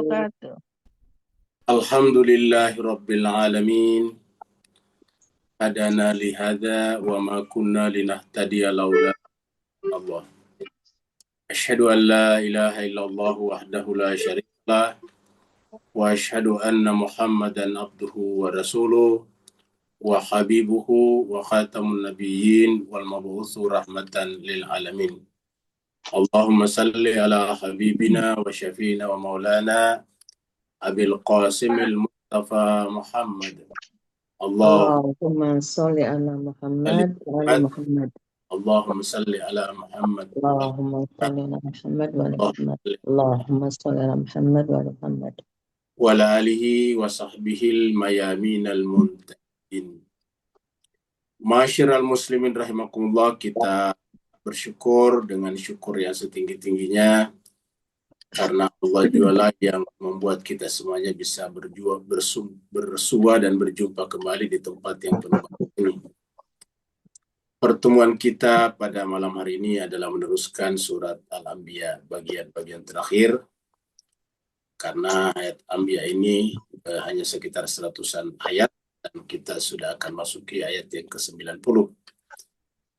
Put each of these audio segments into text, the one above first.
wabarakatuh. Alhamdulillahi Rabbil Alamin. Hadana lihada wa ma kunna linahtadiya laula Allah. Asyhadu an la ilaha illallah wahdahu la syarikalah wa asyhadu anna Muhammadan abduhu wa rasuluh wa habibuhu wa khatamun nabiyyin wal mab'utsu rahmatan lil alamin. Allahumma salli ala habibina wa syafiina wa maulana Abil Qasimil Mustafa Muhammad. Allahumma sholli ala Muhammad wa ala Muhammad. Allahumma salli ala Muhammad. Allahumma sholli ala Muhammad wa ala Muhammad. Allahumma sholli ala Muhammad wa ala Muhammad. Wa ala alihi wa sahbihil mayaminal muntahin. Masyiral muslimin rahimakumullah, kita bersyukur dengan syukur yang setinggi-tingginya karena Allah jualah yang membuat kita semuanya bisa bersua dan berjumpa kembali di tempat yang penuh ini. Pertemuan kita pada malam hari ini adalah meneruskan surat Al-Anbiya bagian-bagian terakhir, karena ayat Anbiya ini hanya sekitar 100-an ayat dan kita sudah akan masuki ayat yang ke-90.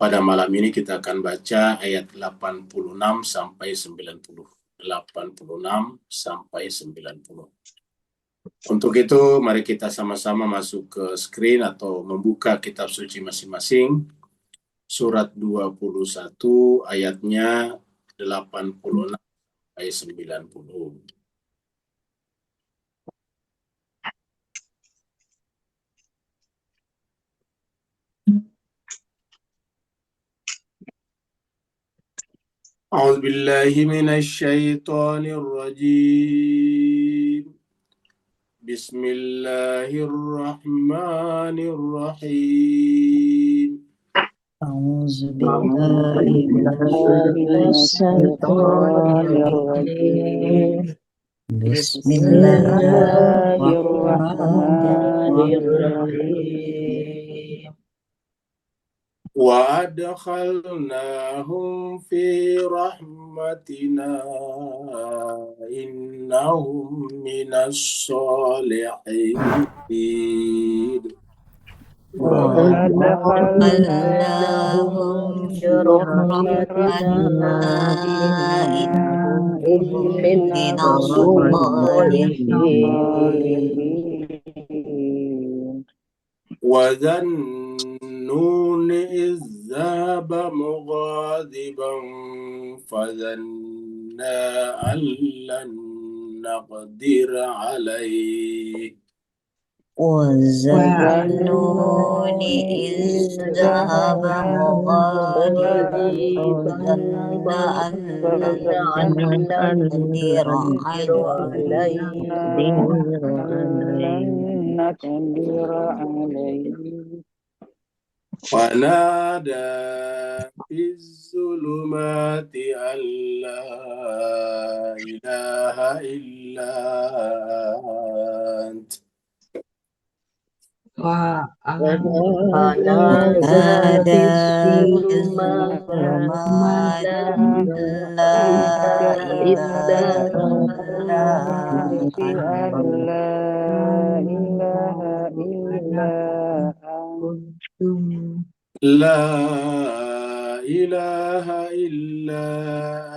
Pada malam ini kita akan baca ayat 86 sampai 90. 86 sampai 90. Untuk itu mari kita sama-sama masuk ke screen atau membuka kitab suci masing-masing. Surat 21 ayatnya 86 sampai 90. A'udzu billahi minasy syaithanir rajim. Bismillahirrahmanirrahim. A'udzu billahi minasy syaithanir rajim. Bismillahirrahmanirrahim. Wa adkhalnahum fi rahmatina innahum minas shalihin. Wa adkhalnahum fi rahmatina innahum minas shalihin. Wa ذَنُّونِ إِذْ ذَهَبَ مُغَاضِبًا فَظَنَّا أَن لَّن نَّقْدِرَ عَلَيْهِ وَالظَّنُّونِ إِذْ ذَهَبَ مُغَاضِبًا فَظَنَّ أَن لَّن نَّقْدِرَ عَلَيْهِ فَنَادَى فِي الظُّلُمَاتِ أَن لَّا إِلَٰهَ إِلَّا أَنتَ فنادى في الظلمات أن لا إله إلا أنت لا إله إلا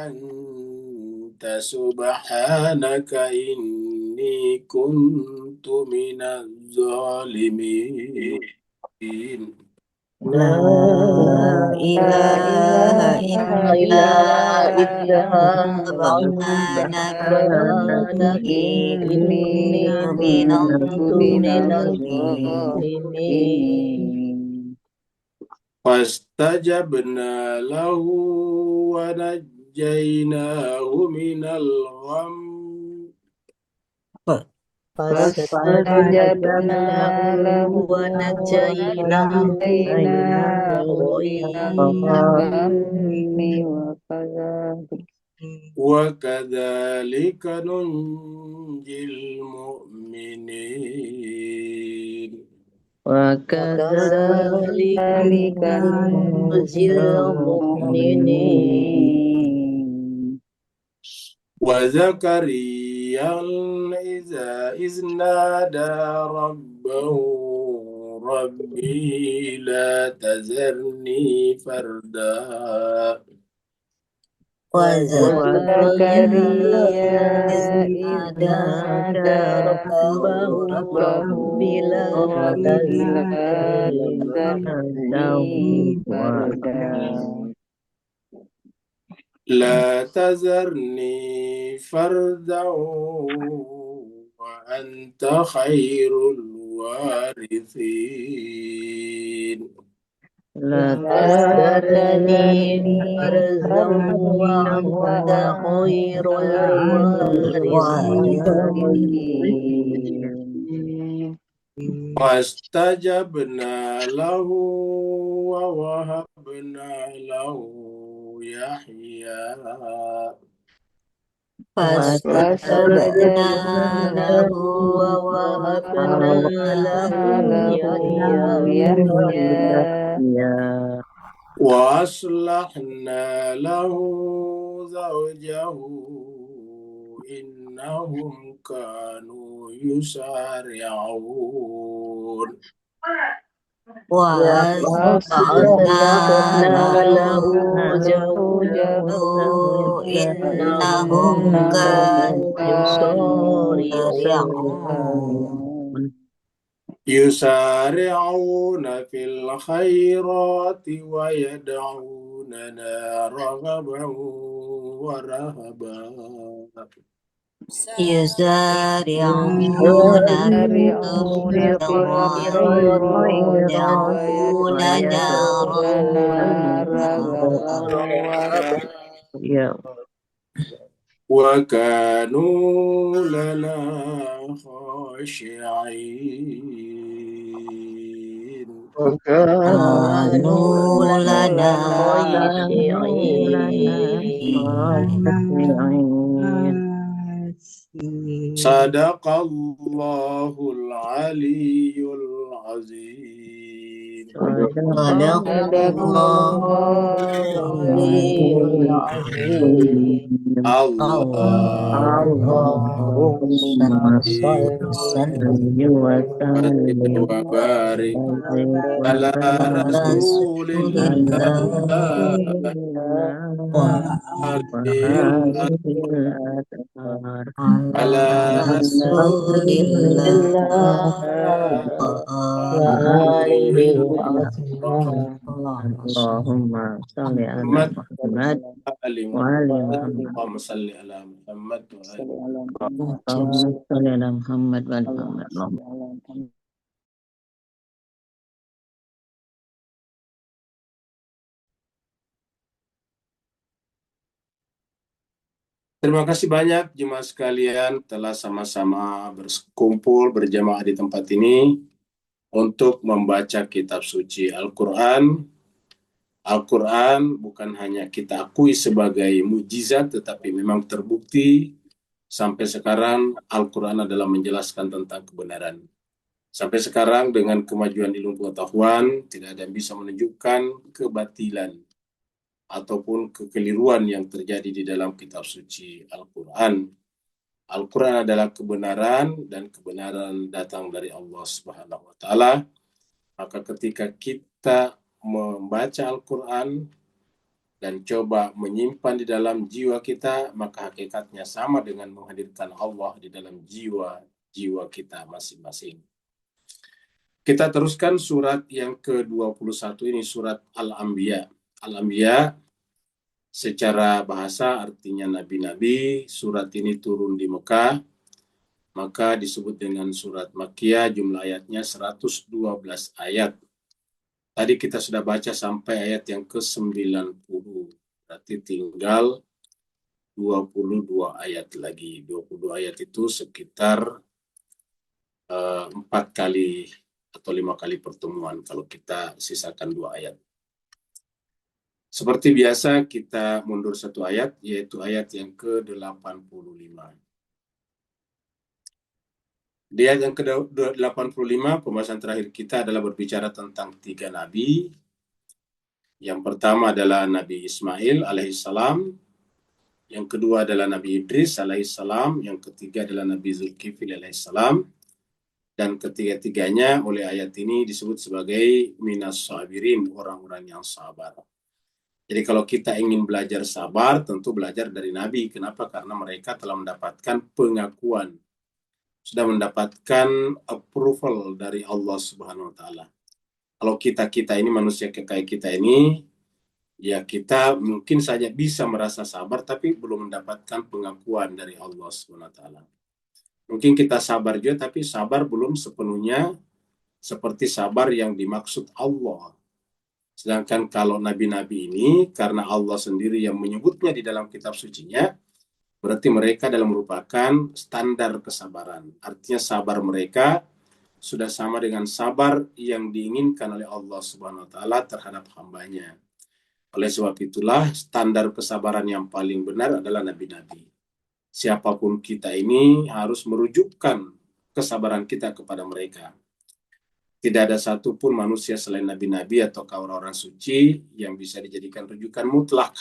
أنت سبحانك إني كنت من الظالمين. لا إله إلا أنت سبحانك إني كنت من الظالمين. فاستجبنا له ونجيناه من الغم. فاستجبنا له ونجيناه من الغم وكذلك ننجي المؤمنين. وكذلك ننجي المؤمنين. وزكريا زكريا إذ نادى ربه ربي لا تذرني فردا وزكريا إذ وزكريا نادى نادى ربه ربه رب لا رب لا تذرني تذرني فردا لا تذرني فردا وأنت خير الوارثين لا تذرني تذرني فردا فردا وأنت خير الوارثين الوارثين واستجبنا له ووهبنا له يحيى فاستجبنا له ووهبنا له يحيى وأصلحنا له زوجه إنهم كانوا يسارعون وأصلحنا له زوجه إنهم كانوا يسارعون في الخيرات ويدعوننا رغبا ورهبا يسارعون في الخيرات ويدعوننا رغبا وكانوا لنا خاشعين وكانوا لنا خاشعين صدق الله العلي العظيم صدق الله العلي العظيم اللهم صل وسلم وبارك على على رسول رسول الله على رسول الله وآله وأصحابه اللهم صل على محمد محمد آل وعلى محمد محمد اللهم صل على محمد وآل اللهم صل على محمد وعلى محمد. Terima kasih banyak jemaah sekalian telah sama-sama berkumpul berjamaah di tempat ini untuk membaca kitab suci Al-Quran. Al-Quran bukan hanya kita akui sebagai mukjizat, tetapi memang terbukti sampai sekarang Al-Quran adalah menjelaskan tentang kebenaran. Sampai sekarang dengan kemajuan ilmu pengetahuan, tidak ada yang bisa menunjukkan kebatilan ataupun kekeliruan yang terjadi di dalam kitab suci Al-Quran. Al-Quran adalah kebenaran dan kebenaran datang dari Allah Subhanahu wa Ta'ala. Maka ketika kita membaca Al-Quran dan coba menyimpan di dalam jiwa kita, maka hakikatnya sama dengan menghadirkan Allah di dalam jiwa kita masing-masing. Kita teruskan surat yang ke-21 ini, surat Al-Anbiya. Al-Anbiya secara bahasa artinya nabi-nabi. Surat ini turun di Mekah, maka disebut dengan surat Makkiyah. Jumlah ayatnya 112 ayat. Tadi kita sudah baca sampai ayat yang ke-90. Berarti tinggal 22 ayat lagi. 22 ayat itu sekitar 4 kali atau 5 kali pertemuan kalau kita sisakan 2 ayat. Seperti biasa kita mundur 1 ayat, yaitu ayat yang ke-85. Di ayat yang ke-85, pembahasan terakhir kita adalah berbicara tentang 3 nabi. Yang pertama adalah Nabi Ismail alaihissalam, yang kedua adalah Nabi Idris alaihissalam, yang ketiga adalah Nabi Zulkifli alaihissalam, dan ketiga-tiganya oleh ayat ini disebut sebagai minas sabirin, orang-orang yang sabar. Jadi kalau kita ingin belajar sabar, tentu belajar dari Nabi. Kenapa? Karena mereka telah mendapatkan pengakuan, sudah mendapatkan approval dari Allah Subhanahu wa Ta'ala. Kalau kita ini manusia kayak kita ini, ya kita mungkin saja bisa merasa sabar, tapi belum mendapatkan pengakuan dari Allah Subhanahu wa Ta'ala. Mungkin kita sabar juga, tapi sabar belum sepenuhnya seperti sabar yang dimaksud Allah. Sedangkan kalau nabi-nabi ini, karena Allah sendiri yang menyebutnya di dalam kitab sucinya, berarti mereka dalam merupakan standar kesabaran. Artinya sabar mereka sudah sama dengan sabar yang diinginkan oleh Allah Subhanahu wa Ta'ala terhadap hambanya. Oleh sebab itulah standar kesabaran yang paling benar adalah nabi-nabi. Siapapun kita ini harus merujukkan kesabaran kita kepada mereka. Tidak ada satupun manusia selain nabi-nabi atau orang-orang suci yang bisa dijadikan rujukan mutlak.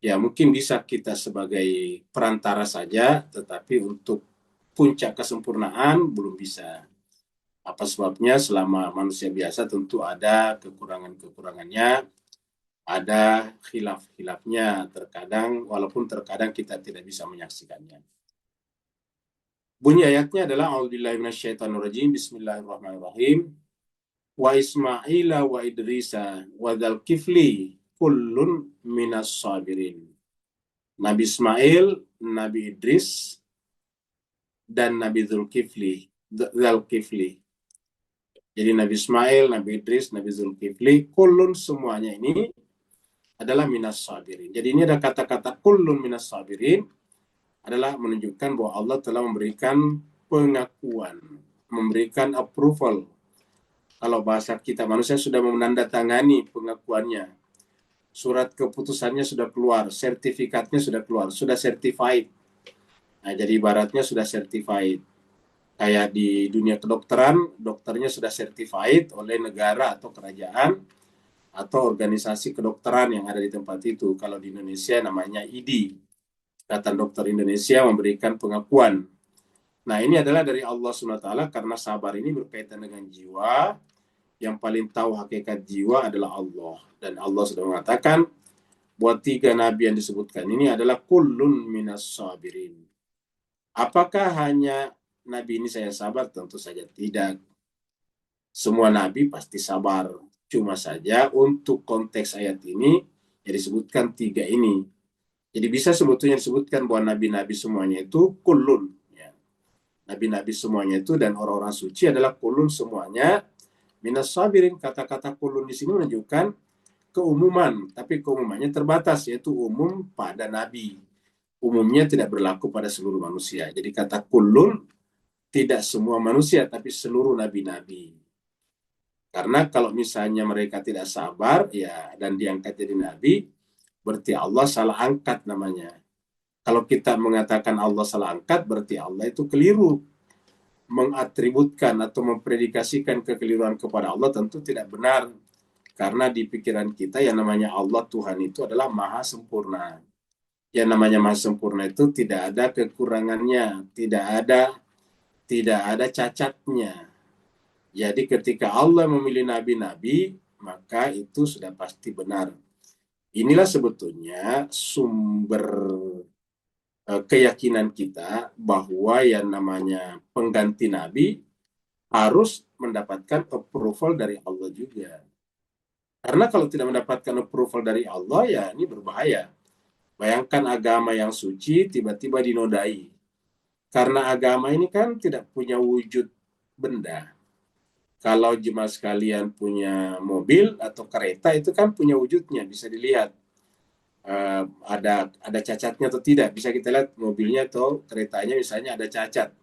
Ya mungkin bisa kita sebagai perantara saja, tetapi untuk puncak kesempurnaan belum bisa. Apa sebabnya? Selama manusia biasa tentu ada kekurangan-kekurangannya, ada khilaf-khilafnya terkadang, walaupun terkadang kita tidak bisa menyaksikannya. Bunyi ayatnya adalah A'udzubillahi minasyaitonirrajim, Bismillahirrahmanirrahim. Wa Ismaila wa Idrisa wa Dzulkifli kullun minas sabirin. Nabi Ismail, Nabi Idris, dan Nabi Dzulkifli. Jadi Nabi Ismail, Nabi Idris, Nabi Dzulkifli, kullun semuanya ini adalah minas sabirin. Jadi ini ada kata-kata kullun minas sabirin adalah menunjukkan bahwa Allah telah memberikan pengakuan, memberikan approval. Kalau bahasa kita manusia sudah menandatangani pengakuannya. Surat keputusannya sudah keluar, sertifikatnya sudah keluar, sudah certified. Nah, jadi ibaratnya sudah certified. Kayak di dunia kedokteran, dokternya sudah certified oleh negara atau kerajaan atau organisasi kedokteran yang ada di tempat itu. Kalau di Indonesia namanya ID. Ikatan Dokter Indonesia memberikan pengakuan. Nah, ini adalah dari Allah SWT karena sabar ini berkaitan dengan jiwa. Yang paling tahu hakikat jiwa adalah Allah. Dan Allah sudah mengatakan, buat 3 nabi yang disebutkan ini adalah kullun minas sabirin. Apakah hanya nabi ini saya sabar? Tentu saja tidak. Semua nabi pasti sabar. Cuma saja untuk konteks ayat ini, yang disebutkan 3 ini. Jadi bisa sebetulnya disebutkan bahwa nabi-nabi semuanya itu kullun. Ya. Nabi-nabi semuanya itu dan orang-orang suci adalah kullun semuanya. Minas sabirin, kata-kata kullun di sini menunjukkan keumuman. Tapi keumumannya terbatas, yaitu umum pada nabi. Umumnya tidak berlaku pada seluruh manusia. Jadi kata kullun tidak semua manusia, tapi seluruh nabi-nabi. Karena kalau misalnya mereka tidak sabar ya dan diangkat jadi nabi, berarti Allah salah angkat namanya. Kalau kita mengatakan Allah salah angkat, berarti Allah itu keliru. Mengatributkan atau mempredikasikan kekeliruan kepada Allah tentu tidak benar. Karena di pikiran kita yang namanya Allah Tuhan itu adalah maha sempurna. Yang namanya maha sempurna itu tidak ada kekurangannya, tidak ada cacatnya. Jadi ketika Allah memilih nabi-nabi, maka itu sudah pasti benar. Inilah sebetulnya sumber keyakinan kita bahwa yang namanya pengganti nabi harus mendapatkan approval dari Allah juga. Karena kalau tidak mendapatkan approval dari Allah, ya ini berbahaya. Bayangkan agama yang suci tiba-tiba dinodai. Karena agama ini kan tidak punya wujud benda. Kalau jemaah sekalian punya mobil atau kereta itu kan punya wujudnya, bisa dilihat. Ada cacatnya atau tidak, bisa kita lihat mobilnya atau keretanya misalnya ada cacat.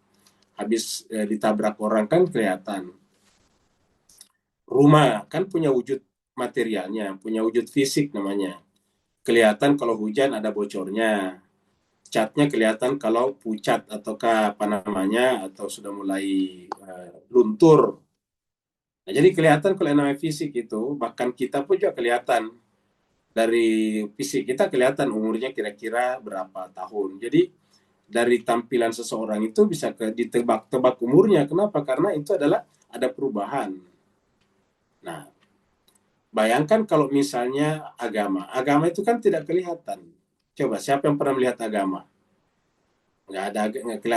Habis ditabrak orang kan kelihatan. Rumah kan punya wujud materialnya, punya wujud fisik namanya. Kelihatan kalau hujan ada bocornya. Catnya kelihatan kalau pucat ataukah apa namanya atau sudah mulai luntur. Nah, jadi kelihatan kalau yang namanya fisik itu, bahkan kita pun juga kelihatan. dari fisik kita kelihatan umurnya kira-kira berapa tahun. Jadi dari tampilan seseorang itu bisa ditebak-tebak umurnya. Kenapa? Karena itu adalah ada perubahan. Nah, bayangkan kalau misalnya agama. Agama itu kan tidak kelihatan. Coba, siapa yang pernah melihat agama? Nggak ada,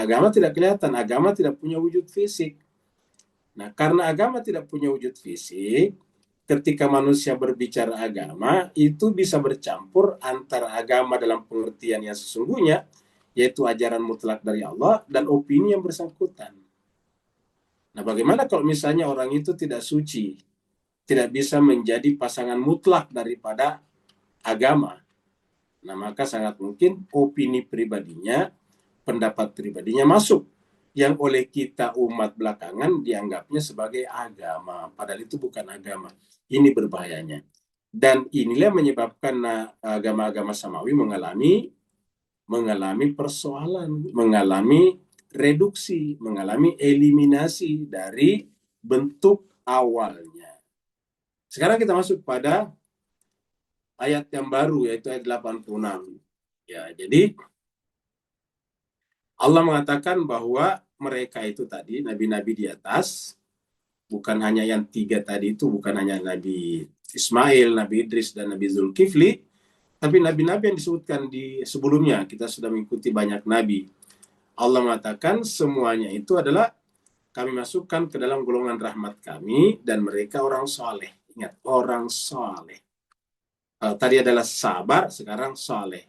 agama tidak kelihatan. Agama tidak punya wujud fisik. Nah, karena agama tidak punya wujud fisik, ketika manusia berbicara agama, itu bisa bercampur antara agama dalam pengertian yang sesungguhnya, yaitu ajaran mutlak dari Allah, dan opini yang bersangkutan. Nah, bagaimana kalau misalnya orang itu tidak suci, tidak bisa menjadi pasangan mutlak daripada agama? Nah, maka sangat mungkin opini pribadinya, pendapat pribadinya masuk, yang oleh kita umat belakangan dianggapnya sebagai agama, padahal itu bukan agama. Ini berbahayanya. Dan inilah menyebabkan agama-agama samawi mengalami persoalan, mengalami reduksi, mengalami eliminasi dari bentuk awalnya. Sekarang kita masuk pada ayat yang baru, yaitu ayat 86. Ya, jadi Allah mengatakan bahwa mereka itu tadi, nabi-nabi di atas, bukan hanya yang 3 tadi itu, bukan hanya Nabi Ismail, Nabi Idris, dan Nabi Zulkifli, tapi nabi-nabi yang disebutkan di sebelumnya. Kita sudah mengikuti banyak nabi. Allah mengatakan semuanya itu adalah kami masukkan ke dalam golongan rahmat kami, dan mereka orang soleh. Ingat, orang soleh. Tadi adalah sabar, sekarang soleh.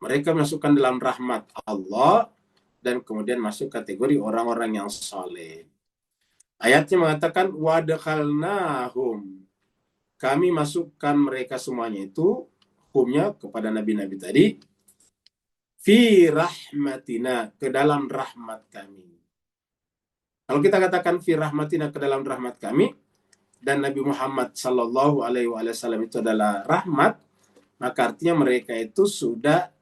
Mereka masukkan dalam rahmat Allah, dan kemudian masuk kategori orang-orang yang soleh. Ayatnya mengatakan, wadakhalnahum. Kami masukkan mereka semuanya itu, humnya kepada nabi-nabi tadi, fi rahmatina, ke dalam rahmat kami. Kalau kita katakan fi rahmatina, ke dalam rahmat kami, dan Nabi Muhammad Sallallahu Alaihi Wasallam itu adalah rahmat, maka artinya mereka itu sudah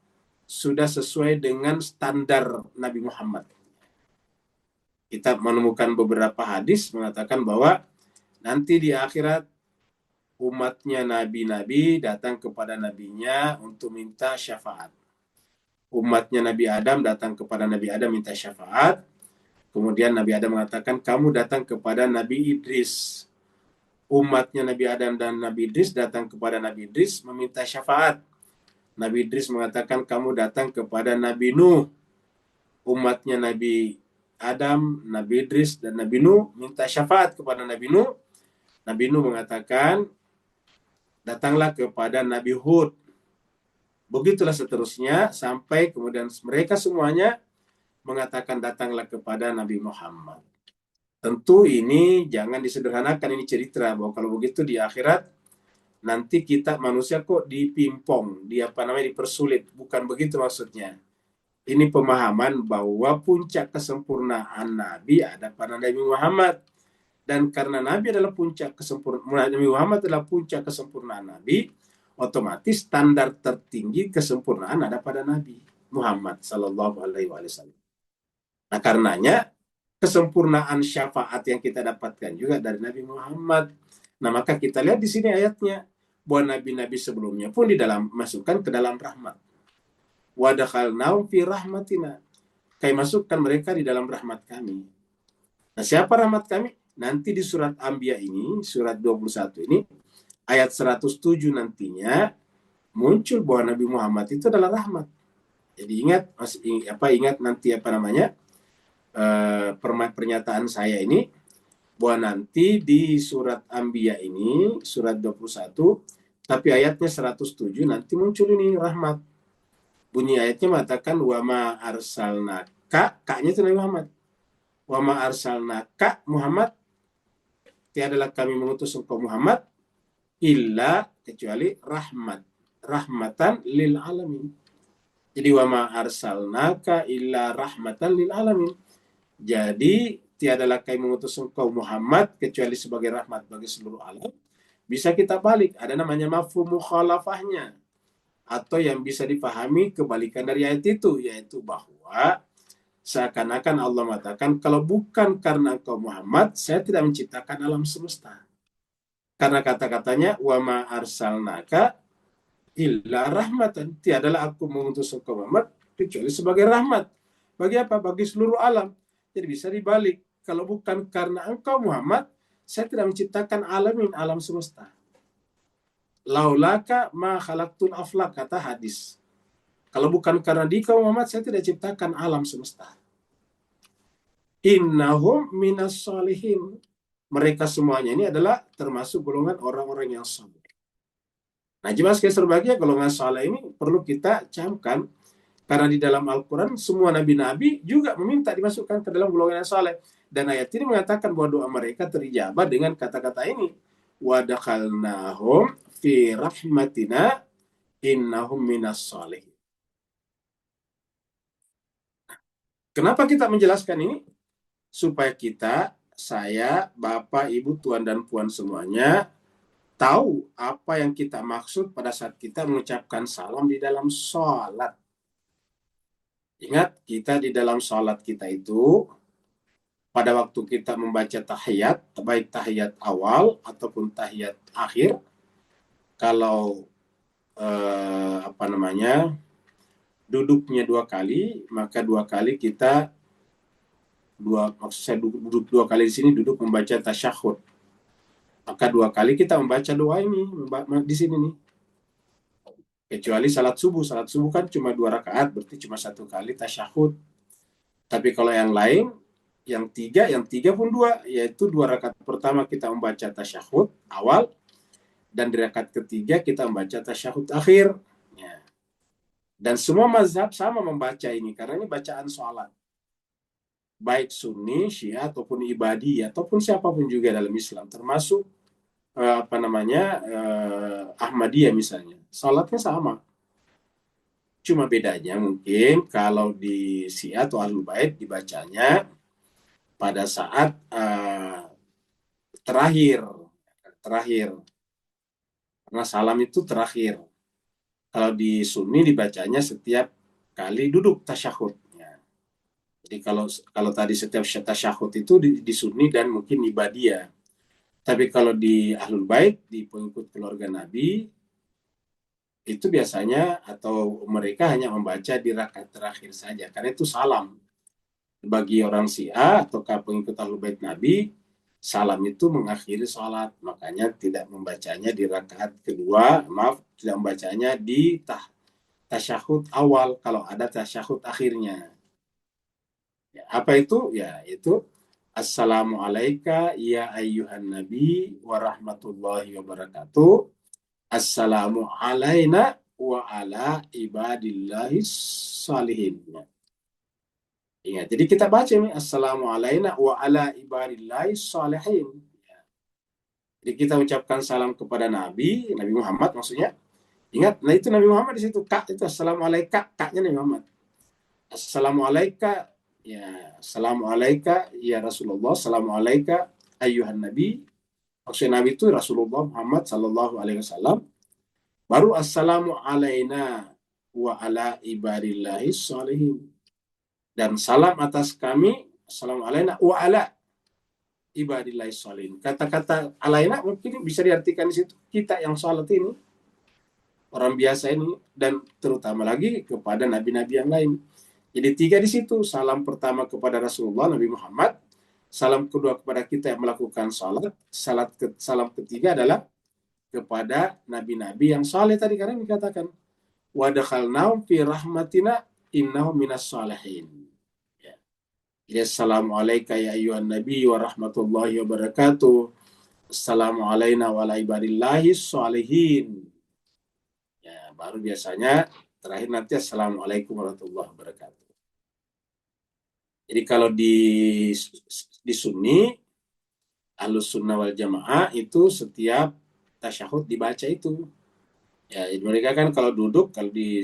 sesuai dengan standar Nabi Muhammad. Kita menemukan beberapa hadis mengatakan bahwa nanti di akhirat umatnya nabi-nabi datang kepada nabinya untuk minta syafaat. Umatnya Nabi Adam datang kepada Nabi Adam minta syafaat. Kemudian Nabi Adam mengatakan, kamu datang kepada Nabi Idris. Umatnya Nabi Adam dan Nabi Idris datang kepada Nabi Idris meminta syafaat. Nabi Idris mengatakan, kamu datang kepada Nabi Nuh. Umatnya Nabi Adam, Nabi Idris, dan Nabi Nuh minta syafaat kepada Nabi Nuh. Nabi Nuh mengatakan, datanglah kepada Nabi Hud. Begitulah seterusnya, sampai kemudian mereka semuanya mengatakan datanglah kepada Nabi Muhammad. Tentu ini jangan disederhanakan, ini cerita bahwa kalau begitu di akhirat nanti kita manusia kok dipimpong, dipersulit. Bukan begitu maksudnya. Ini pemahaman bahwa puncak kesempurnaan Nabi ada pada Nabi Muhammad. Dan karena Nabi adalah puncak kesempurnaan, Nabi Muhammad adalah puncak kesempurnaan Nabi, otomatis standar tertinggi kesempurnaan ada pada Nabi Muhammad Sallallahu Alaihi Wasallam. Nah, karenanya kesempurnaan syafaat yang kita dapatkan juga dari Nabi Muhammad. Nah, maka kita lihat di sini ayatnya, bahwa nabi-nabi sebelumnya pun masukkan ke dalam rahmat. Wadakhalnahum fi rahmatina. Kami masukkan mereka di dalam rahmat kami. Nah, siapa rahmat kami? Nanti di surat Anbiya ini, surat 21 ini, ayat 107 nantinya muncul bahwa Nabi Muhammad itu adalah rahmat. Jadi ingat nanti pernyataan saya ini, bahwa nanti di surat Anbiya ini, surat 21, tapi ayatnya 107, nanti muncul ini rahmat. Bunyi ayatnya mengatakan, wa ma arsalnaka, kaknya itu Nabi Muhammad. Wa ma arsalnaka Muhammad, tiadalah kami mengutus engkau Muhammad, illa, kecuali rahmatan lil alamin. Jadi wa ma arsalnaka illa rahmatan lil alamin. Jadi tiadalah kami mengutus engkau Muhammad kecuali sebagai rahmat bagi seluruh alam. Bisa kita balik, ada namanya mafhum mukhalafahnya, atau yang bisa dipahami kebalikan dari ayat itu, yaitu bahwa seakan-akan Allah mengatakan, kalau bukan karena engkau Muhammad, saya tidak menciptakan alam semesta. Karena kata-katanya wa ma arsalnaka illa rahmatan, tiadalah aku mengutus engkau Muhammad kecuali sebagai rahmat. Bagi apa? Bagi seluruh alam. Jadi bisa dibalik. Kalau bukan karena engkau Muhammad, saya tidak menciptakan alam semesta. Laulaka ma khalaqtul aflak, kata hadis. Kalau bukan karena dikau Muhammad, saya tidak ciptakan alam semesta. Innahum minas salihin. Mereka semuanya ini adalah termasuk golongan orang-orang yang saleh. Nah, jemaah sekalian berbahagia, golongan saleh ini perlu kita camkan, karena di dalam Al-Quran semua nabi-nabi juga meminta dimasukkan ke dalam golongan yang saleh. Dan ayat ini mengatakan bahwa doa mereka terijabah dengan kata-kata ini. Wa dakhalnahum fi rahmatina innahum minas salihin. Kenapa kita menjelaskan ini? Supaya kita, saya, Bapak, Ibu, Tuan, dan Puan semuanya tahu apa yang kita maksud pada saat kita mengucapkan salam di dalam sholat. Ingat, kita di dalam sholat kita itu, pada waktu kita membaca tahiyat, baik tahiyat awal ataupun tahiyat akhir, kalau duduknya 2 kali, maka 2 kali kita duduk 2 kali di sini, duduk membaca tasyahud. Maka 2 kali kita membaca doa ini di sini nih. Kecuali salat subuh kan cuma 2 rakaat, berarti cuma 1 kali tasyahud. Tapi kalau yang lain, yang tiga pun 2, yaitu 2 rakaat pertama kita membaca tasyahud awal, dan di rakaat ketiga kita membaca tasyahud akhir. Ya. Dan semua mazhab sama membaca ini, karena ini bacaan sholat. Baik Sunni, Syiah, ataupun Ibadi, ataupun siapapun juga dalam Islam, termasuk Ahmadiyah misalnya, sholatnya sama. Cuma bedanya mungkin kalau di Syiah atau Ahlul Bait dibacanya pada saat terakhir, karena salam itu terakhir. Kalau di Sunni dibacanya setiap kali duduk tasyahud. Jadi kalau tadi setiap tasyahud itu di Sunni dan mungkin Ibadiyah. Tapi kalau di Ahlul Bait, di pengikut keluarga Nabi, itu biasanya atau mereka hanya membaca di rakaat terakhir saja, karena itu salam. Bagi orang Syiah atau pengikut Ahlul Bait Nabi, salam itu mengakhiri sholat, makanya tidak membacanya di rakaat kedua, tidak membacanya di tasyahud awal, kalau ada tasyahud akhirnya. Ya, apa itu? Ya, itu Assalamualaikum ya ayyuhan nabi wa rahmatullahi wa barakatuh. Assalamu alaina wa ala ibadillahi salihin. Ingat, jadi kita baca nih Assalamu alaina wa ala ibadillahi salihin. Jadi kita ucapkan salam kepada Nabi Muhammad maksudnya. Ingat, nah itu Nabi Muhammad di situ, kak itu Assalamualaikum, kaknya Nabi Muhammad. Assalamualaikum ya, Assalamualaikum ya Rasulullah, Assalamualaikum ayyuhan nabi. Maksudnya Nabi itu Rasulullah Muhammad sallallahu alaihi wasallam. Baru assalamu alaina wa ala ibadillahi salihin. Dan salam atas kami, assalamu alaina wa ala ibadillahi salihin. Kata-kata alaina mungkin bisa diartikan di situ kita yang salat ini, orang biasa ini, dan terutama lagi kepada nabi-nabi yang lain. Jadi 3 di situ. Salam pertama kepada Rasulullah Nabi Muhammad, salam kedua kepada kita yang melakukan salat, salam ketiga adalah kepada nabi-nabi yang saleh tadi, karena dikatakan wa dakhalnahum fi rahmatina innahum minas salihin. Ya. Jadi assalamualaikum ya ayyuhan nabi wa rahmatullahi wa barakatuh. Assalamu alaina wa ala ibadillahi salihin. Ya, baru biasanya terakhir nanti assalamualaikum warahmatullahi wabarakatuh. Jadi kalau di Sunni, Ahlus Sunnah wal Jamaah itu setiap tasyahud dibaca itu. Ya, jadi mereka kan kalau duduk, kalau di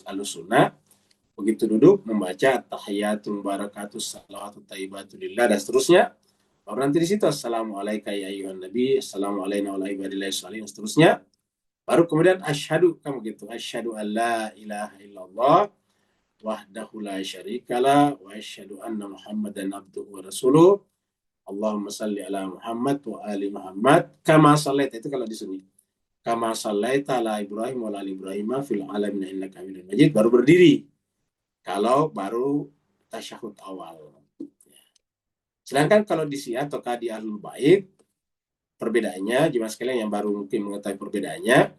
Ahlus Sunnah, begitu duduk membaca tahiyatul barakatus salawatu thayyibatu lillah dan seterusnya. Baru nanti di situ assalamualaikum ya ayyuhan nabi, assalamu alaina wa ala ibadillahi salihin, seterusnya. Baru kemudian asyhadu, kamu gitu, asyhadu alla ilaha illallah wahdahu la syarikalah wa asyhadu anna Muhammadan abduhu wa rasuluh. Allahumma salli ala Muhammad wa ali Muhammad kama shallaita, itu kalau di sunni. Kama shallaita ala Ibrahim wa ala ali Ibrahim fil alamin innaka Hamidum Majid, baru berdiri. Kalau baru tasyahud awal. Sedangkan kalau di Syiah atau di Ahlul Bait, perbedaannya, jemaah sekalian yang baru mungkin mengetahui perbedaannya,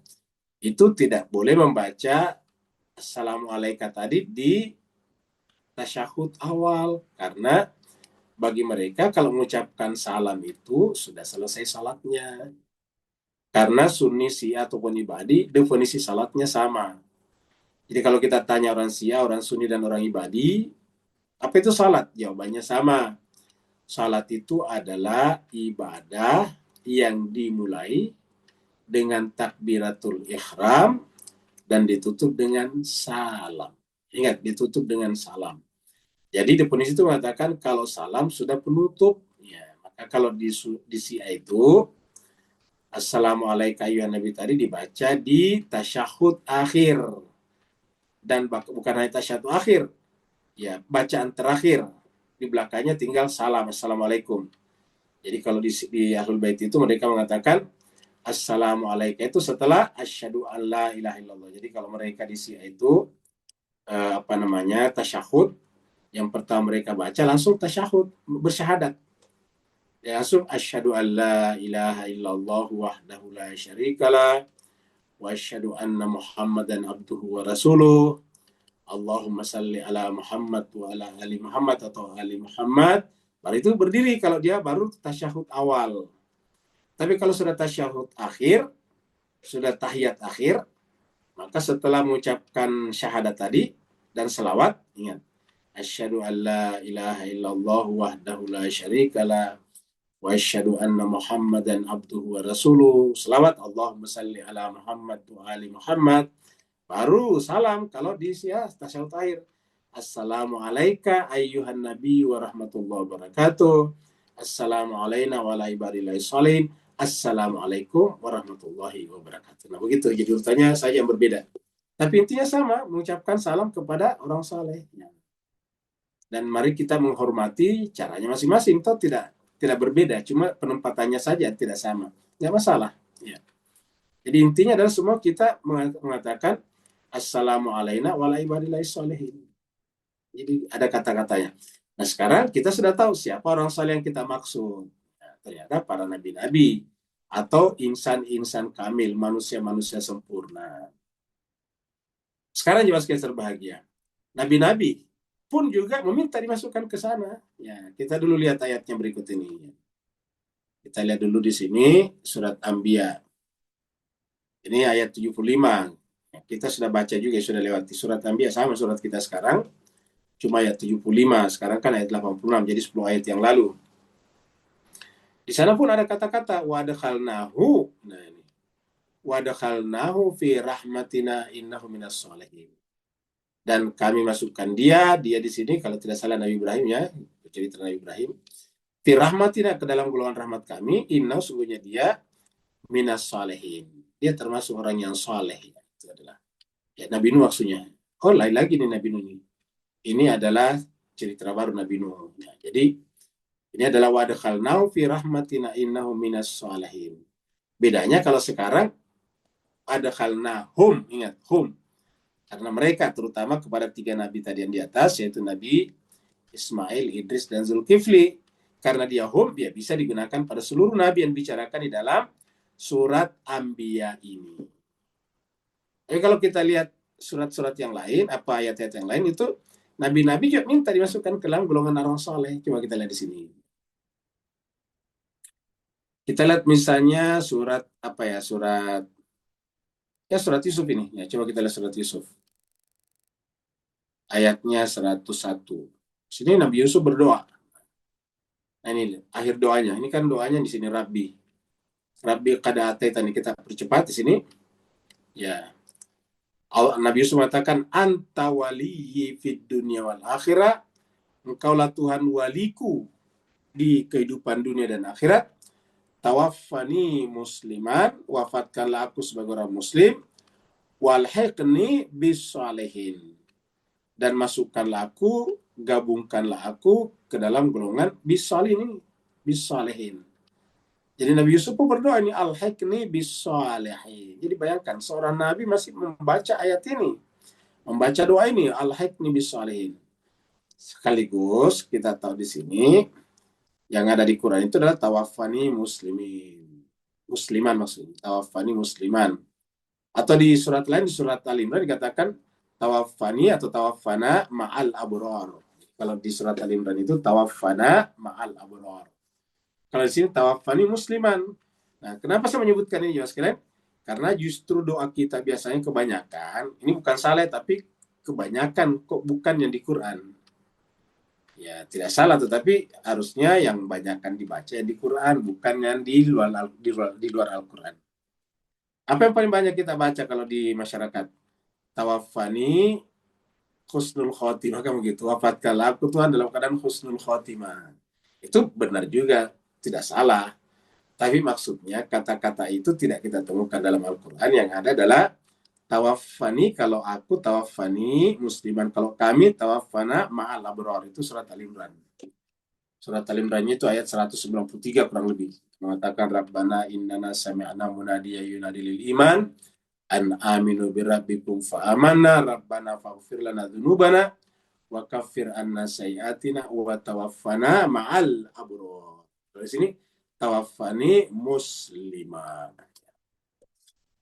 itu tidak boleh membaca Assalamualaikum tadi di tasyahud awal, karena bagi mereka kalau mengucapkan salam itu sudah selesai salatnya. Karena Sunni, Syiah ataupun Ibadi, definisi salatnya sama. Jadi kalau kita tanya orang Syiah, orang Sunni dan orang Ibadi, apa itu salat? Jawabannya sama. Salat itu adalah ibadah yang dimulai dengan takbiratul ihram dan ditutup dengan salam. Ingat, ditutup dengan salam. Jadi definisi itu mengatakan kalau salam sudah penutup, ya, maka kalau di Syiah itu Assalamualaikum ya Nabi tadi dibaca di tasyahud akhir, dan bukan hanya tasyahud akhir, ya bacaan terakhir di belakangnya tinggal salam Assalamualaikum. Jadi kalau di Ahlul Bait itu mereka mengatakan Assalamualaikum itu setelah asyhadu an la ilaha illallah. Jadi kalau mereka di Syiah itu tasyahud, yang pertama mereka baca langsung tasyahud, bersyahadat. Ya, langsung asyhadu an la ilaha illallah wahdahu la syarikalah wa asyhadu anna Muhammadan abduhu wa rasuluh. Allahumma salli ala Muhammad wa ala ali Muhammad atau ali Muhammad. Baru itu berdiri kalau dia baru tasyahud awal. Tapi kalau sudah tasyahud akhir, sudah tahiyat akhir, maka setelah mengucapkan syahadat tadi dan selawat, ingat asyhadu an la ilaha illallah wahdahu la syarikalah wa asyhadu anna Muhammadan abduhu wa rasuluh. Selawat Allahumma salli ala Muhammad wa ali Muhammad. Baru salam kalau di Syiah tasyahud akhir. Assalamu alayka ayyuhan nabi wa rahmatullahi wa barakatuh. Assalamu alayna wa ala ibadillahi sholihin. Assalamualaikum warahmatullahi wabarakatuh. Nah begitu, jadi urutannya saja yang berbeda. Tapi intinya sama, mengucapkan salam kepada orang saleh. Dan mari kita menghormati caranya masing-masing. Toh tidak berbeda, cuma penempatannya saja tidak sama. Nggak masalah. Ya. Jadi intinya adalah semua kita mengatakan Assalamu alayna wa ala ibadillahi sholihin. Jadi ada kata-katanya. Nah sekarang kita sudah tahu siapa orang saleh yang kita maksud. Ternyata para nabi-nabi atau insan-insan kamil, manusia-manusia sempurna. Sekarang jemaah sekalian berbahagia, nabi-nabi pun juga meminta dimasukkan ke sana. Ya, kita dulu lihat ayatnya berikut ini. Kita lihat dulu di sini surat Anbiya. Ini ayat 75. Ya, kita sudah baca juga, sudah lewati surat Anbiya sama surat kita sekarang. Cuma ayat 75, sekarang kan ayat 86, jadi 10 ayat yang lalu. Di sana pun ada kata-kata wadakhalnahu. Nah ini. Wadakhalnahu fi rahmatina innahu minas sholihin. Dan kami masukkan dia di sini kalau tidak salah Nabi Ibrahim, ya, cerita Nabi Ibrahim. Fi rahmatina, ke dalam golongan rahmat kami, innahu sungguhnya dia minas sholihin. Dia termasuk orang yang saleh. Itu adalah ya Nabi Nuh maksudnya. Oh, lain lagi nih Nabi Nuh ini. Ini adalah cerita baru Nabi Nuh. Nah, jadi ini adalah wadakhalnahu fi rahmatina innahu minas sholihin. Bedanya kalau sekarang adakhalnahum, ingat hum. Karena mereka terutama kepada 3 nabi tadi yang di atas, yaitu Nabi Ismail, Idris, dan Zulkifli. Karena dia hum, dia bisa digunakan pada seluruh nabi yang dibicarakan di dalam surat Anbiya ini. Tapi kalau kita lihat surat-surat yang lain, apa ayat-ayat yang lain, itu nabi-nabi juga minta dimasukkan ke dalam golongan orang saleh. Coba kita lihat di sini. Kita lihat misalnya surat surat Yusuf ini. Ya, coba kita lihat surat Yusuf. Ayatnya 101. Sini Nabi Yusuf berdoa. Nah ini akhir doanya. Ini kan doanya di sini Rabbi qad ataitani, kita percepat di sini. Ya. Nabi Yusuf mengatakan anta waliyyi fid dunya wal akhirah. Engkaulah Tuhan waliku di kehidupan dunia dan akhirat. Tawaffani musliman, wafatkanlah aku sebagai orang muslim, walhiqni bis-sholihin, dan masukkanlah aku, gabungkanlah aku ke dalam golongan bis-sholihin ini, bis-shalihin. Jadi Nabi Yusuf pun berdoa ini alhiqni bis-shalihin. Jadi bayangkan seorang nabi masih membaca ayat ini, membaca doa ini alhiqni bis-shalihin. Sekaligus kita tahu di sini yang ada di Quran itu adalah tawaffani musliman maksudnya, tawaffani musliman. Atau di surat lain, di surat Al-Imran dikatakan tawaffani atau tawaffana ma'al abrar. Kalau di surat Al-Imran itu tawaffana ma'al abrar. Kalau di sini tawaffani musliman. Nah, kenapa saya menyebutkan ini Mas sekalian? Karena justru doa kita biasanya kebanyakan, ini bukan salah tapi kebanyakan kok bukan yang di Quran. Ya, tidak salah, tetapi harusnya yang banyakkan dibaca yang di Quran, bukan yang di luar Al-Quran. Apa yang paling banyak kita baca kalau di masyarakat? Tawaffani husnul khotimah, kan begitu. Wafatkanlah aku Tuhan dalam keadaan husnul khotimah. Itu benar juga, tidak salah. Tapi maksudnya kata-kata itu tidak kita temukan dalam Al-Quran. Yang ada adalah tawaffani, kalau aku tawaffani musliman, kalau kami tawaffana ma'al abrar. Itu surat Al-Imran. Surat Al-Imran itu ayat 193 kurang lebih. Mengatakan Rabbana innana sami'na munadiya yunadi lil iman an aminu birabbikum fa'amanna Rabbana faghfir lana dzunubana wa kaffir anna sayiatina wa tawaffana ma'al abrar. Dari sini tawaffani muslimah.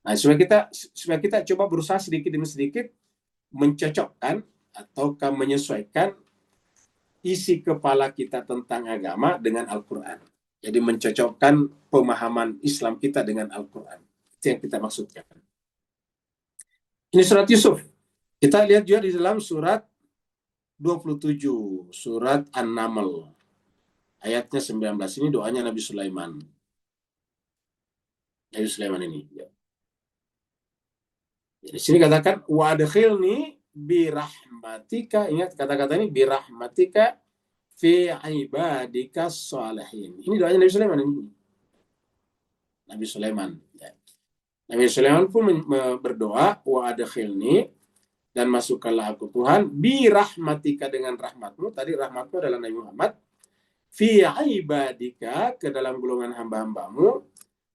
Nah, supaya kita coba berusaha sedikit demi sedikit mencocokkan atau menyesuaikan isi kepala kita tentang agama dengan Al-Quran. Jadi mencocokkan pemahaman Islam kita dengan Al-Quran. Itu yang kita maksudkan. Ini surat Yusuf. Kita lihat juga di dalam surat 27, surat An-Naml. Ayatnya 19, ini doanya Nabi Sulaiman. Nabi Sulaiman ini. Di sini katakan wa adkhilni bi rahmatika, ingat kata-kata ini, bi rahmatika fi ibadika shalihin. Ini doanya Nabi Sulaiman ini. Nabi Sulaiman. Ya. Nabi Sulaiman pun berdoa wa adkhilni, dan masukkanlah aku Tuhan bi rahmatika, dengan rahmatmu. Tadi rahmatmu adalah Nabi Muhammad. Fi ibadika, ke dalam golongan hamba-hambamu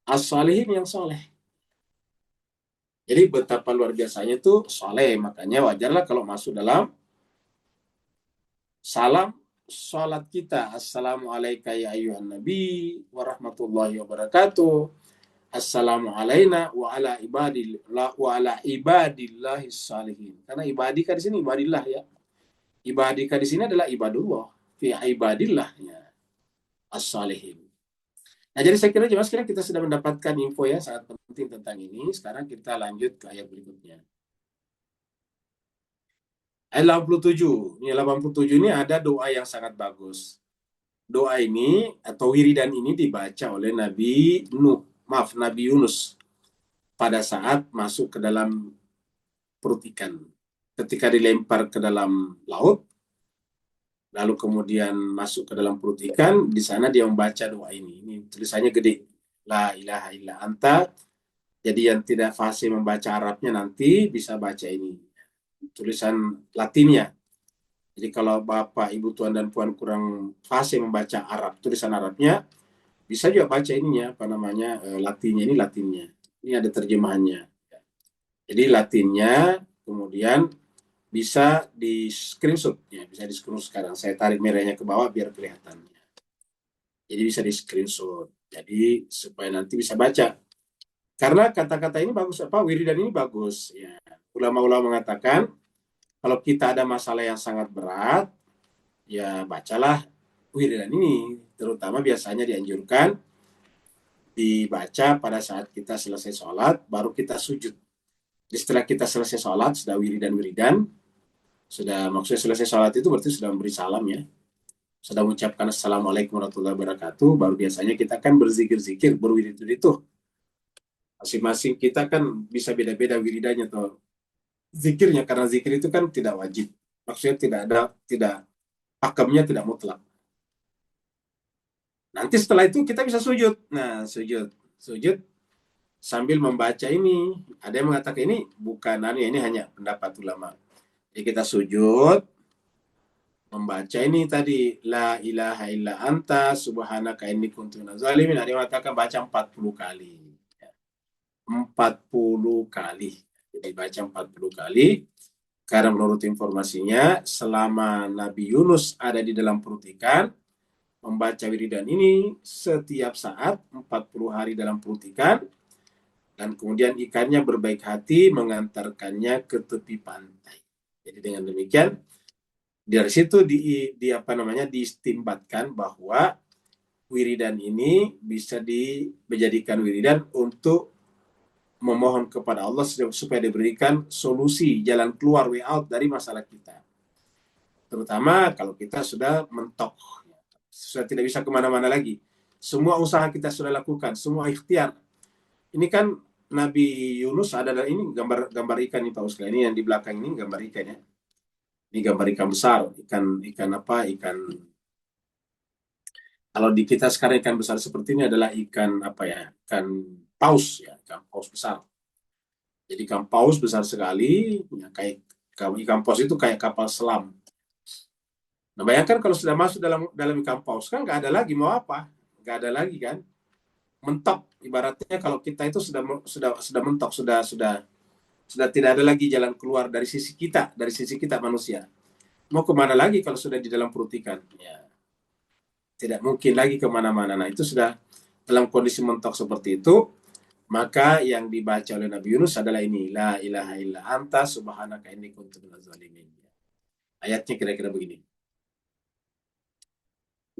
as-shalihin, yang soleh. Jadi betapa luar biasanya itu soleh. Makanya wajarlah kalau masuk dalam salam salat kita. Assalamualaikum ya ayyuhan nabi wa rahmatullahi wa barakatuh. Assalamu alaina wa ala ibadillahi salihin. Karena ibadika di sini ibadillah ya. Ibadika di sini adalah ibadullah. Fi ibadillah ya. As-salihin. Nah, jadi saya kira jelas kita sudah mendapatkan info ya sangat penting tentang ini. Sekarang kita lanjut ke ayat berikutnya. Ayat 87. Ini 87 ini ada doa yang sangat bagus. Doa ini atau wiridan ini dibaca oleh Nabi Yunus pada saat masuk ke dalam perut ikan. Ketika dilempar ke dalam laut, lalu kemudian masuk ke dalam perut ikan, di sana dia membaca doa ini. Ini tulisannya gede. La ilaha illa anta. Jadi yang tidak fasih membaca Arabnya nanti bisa baca ini. Tulisan Latinnya. Jadi kalau Bapak, Ibu, Tuan, dan Puan kurang fasih membaca Arab, tulisan Arabnya, bisa juga baca ininya, Latinnya. Ini Latinnya. Ini ada terjemahannya. Jadi Latinnya, kemudian bisa di screenshot ya, bisa di screenshot sekarang. Saya tarik merahnya ke bawah biar kelihatan. Jadi bisa di screenshot. Jadi supaya nanti bisa baca. Karena kata-kata ini bagus, wiridan ini bagus ya. Ulama-ulama mengatakan kalau kita ada masalah yang sangat berat, ya bacalah wiridan ini. Terutama biasanya dianjurkan dibaca pada saat kita selesai sholat, baru kita sujud. Setelah kita selesai sholat, sudah wiridan, maksudnya selesai sholat itu berarti sudah memberi salam ya. Sudah mengucapkan assalamualaikum warahmatullahi wabarakatuh, baru biasanya kita kan berzikir-zikir, berwirid itu. Masing-masing kita kan bisa beda-beda wiridannya atau zikirnya, karena zikir itu kan tidak wajib. Maksudnya pakemnya tidak mutlak. Nanti setelah itu kita bisa sujud. Nah, sujud sambil membaca ini. Ada yang mengatakan ini bukan ini hanya pendapat ulama. Jadi kita sujud, membaca ini tadi la ilaha illa anta subhanaka inni kuntu minaz zalimin. Ada yang mengatakan baca 40 kali. 40 kali. Jadi baca 40 kali. Karena menurut informasinya selama Nabi Yunus ada di dalam perut ikan, membaca wiridan ini setiap saat 40 hari dalam perut ikan, dan kemudian ikannya berbaik hati mengantarkannya ke tepi pantai. Jadi dengan demikian dari situ diistimbatkan bahwa wiridan ini bisa dijadikan wiridan untuk memohon kepada Allah supaya diberikan solusi, jalan keluar, way out dari masalah kita. Terutama kalau kita sudah mentok, sudah tidak bisa kemana-mana lagi. Semua usaha kita sudah lakukan, semua ikhtiar. Ini kan Nabi Yunus ada ini gambar ikan nih Pak Uskla. Ini yang di belakang ini gambar ikan ya. Ini gambar ikan besar, ikan apa? Kalau di kita sekarang ikan besar seperti ini adalah ikan apa ya? Ikan paus ya, ikan paus besar. Jadi ikan paus besar sekali, ya, kayak ikan paus itu kayak kapal selam. Nah bayangkan kalau sudah masuk dalam ikan paus kan nggak ada lagi mau apa, nggak ada lagi kan, mentok. Ibaratnya kalau kita itu sudah mentok, sudah tidak ada lagi jalan keluar dari sisi kita manusia. Mau kemana lagi kalau sudah di dalam perut ikan? Ya, tidak mungkin lagi kemana-mana. Nah itu sudah dalam kondisi mentok seperti itu, maka yang dibaca oleh Nabi Yunus adalah ini, la ilaha illa anta subhanaka inni kuntu minaz zalimin. Ayatnya kira-kira begini.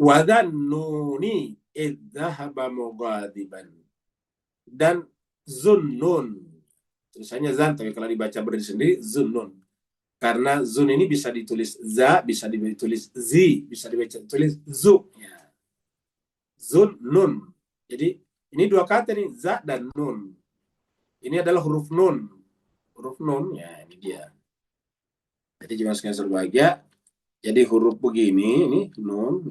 Wa dhannuni idh dhahaba mughadiban. Dan zunnun. Tulisannya zan, tapi kalau dibaca berdiri sendiri zunnun. Karena zun ini bisa ditulis za, bisa ditulis zi, bisa ditulis zu. Ya. Zun, nun. Jadi ini dua kata nih, za dan nun. Ini adalah huruf nun. Huruf nun, ya ini dia. Jadi jemaah sekalian berbahagia. Jadi huruf begini, ini nun.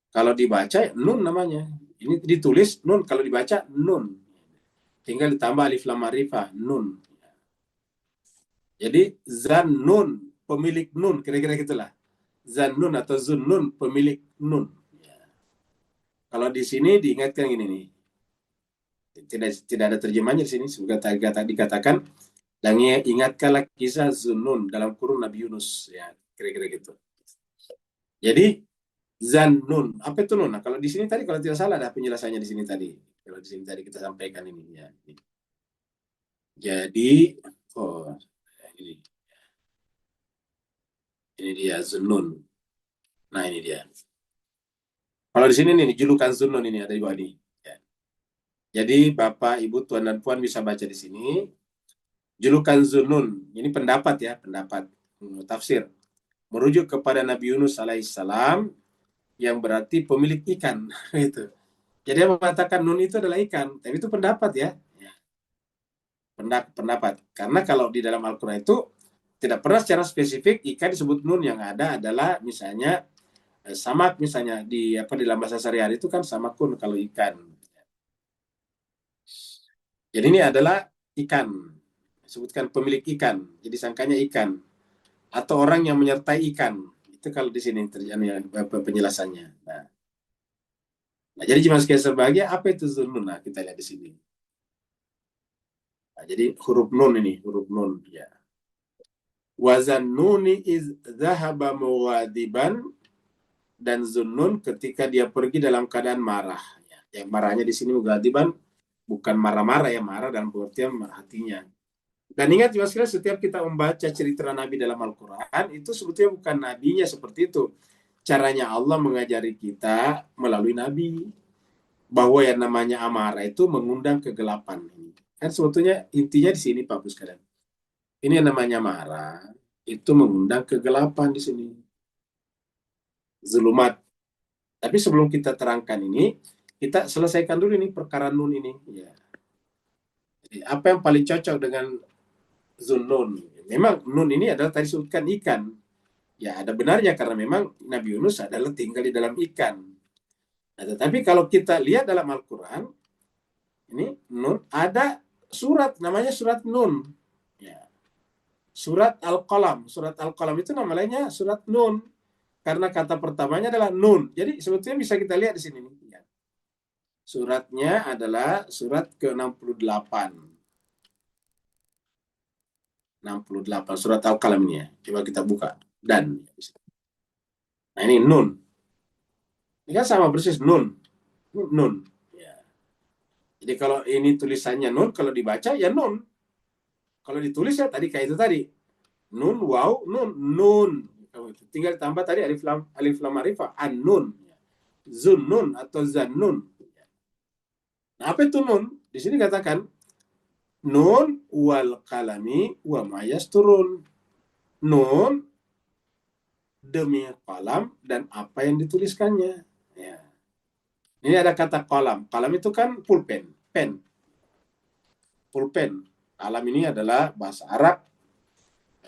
Kalau dibaca nun namanya. Ini ditulis nun, kalau dibaca nun. Tinggal ditambah alif lam ma'rifah, nun. Jadi zannun, pemilik nun, kira-kira gitulah. Zannun atau zunnun, pemilik nun. Ya. Kalau di sini diingatkan gini nih. Tidak ada terjemahnya di sini. Semoga dikatakan, dan ingatkanlah kisah Zunnun dalam kurun Nabi Yunus. Ya, kira-kira gitu. Jadi zannun, apa itu nun? Nah, kalau di sini tadi kalau tidak salah ada penjelasannya di sini tadi. Kalau di sini tadi kita sampaikan ini ya. Jadi ini dia zunnun. Nah, ini dia. Kalau di sini nih julukan zunnun ini ada di bawah ini. Ya. Jadi Bapak, Ibu, Tuan dan Puan bisa baca di sini. Julukan zunnun, ini pendapat ya, pendapat tafsir. Merujuk kepada Nabi Yunus alaihissalam yang berarti pemilik ikan. Itu. Jadi dia mengatakan nun itu adalah ikan, tapi itu pendapat ya. Pendapat. Karena kalau di dalam Al-Quran itu tidak pernah secara spesifik ikan disebut nun, yang ada adalah misalnya samak, misalnya di dalam bahasa sehari-hari itu kan samakun kalau ikan. Jadi ini adalah ikan, sebutkan pemilik ikan, jadi sangkanya ikan atau orang yang menyertai ikan. Itu kalau di sini terjadi penjelasannya. Nah, jadi jemaah sekalian berbahagia, apa itu zunnun? Nah, kita lihat di sini. Nah, jadi huruf nun ini, huruf nun ya. Wa zannuni iz dhahaba mughadiban, dan zunnun ketika dia pergi dalam keadaan marah. Ya, yang marahnya di sini mughadiban bukan marah-marah ya, marah dalam pengertian hatinya. Dan ingat juga sekali, setiap kita membaca cerita Nabi dalam Al-Quran, itu sebetulnya bukan nabinya seperti itu. Caranya Allah mengajari kita melalui Nabi. Bahwa yang namanya amarah itu mengundang kegelapan. Kan sebetulnya intinya di sini Pak Bus kalian. Ini yang namanya marah, itu mengundang kegelapan di sini. Zulumat. Tapi sebelum kita terangkan ini, kita selesaikan dulu ini perkara nun ini. Ya. Jadi, apa yang paling cocok dengan zunnun? Memang nun ini adalah tadi sebutkan ikan. Ya ada benarnya karena memang Nabi Yunus adalah tinggal di dalam ikan. Nah, tetapi kalau kita lihat dalam Al-Quran, ini nun ada surat namanya surat Nun. Ya. surat Al-Qalam. Surat Al-Qalam itu namanya surat Nun. Karena kata pertamanya adalah Nun. Jadi sebetulnya bisa kita lihat di sini. Suratnya adalah surat ke-68. 68 surat Al-Qalam ini ya. Coba kita buka. Dan. Nah ini Nun. Ini kan sama persis Nun. Nun. Ya. Jadi kalau ini tulisannya Nun, kalau dibaca ya Nun. Kalau ditulis ya tadi kayak itu tadi. Nun, waw, nun, nun. Tinggal tambah tadi alif lam ma'rifah, an-nun. Zunnun atau zannun. Nah, apa itu nun? Di sini katakan nun wal kalami wa ma yasturun. Nun demi kalam dan apa yang dituliskannya. Ya. Ini ada kata kalam. Kalam itu kan pulpen, pen. Pulpen. Kalam ini adalah bahasa Arab.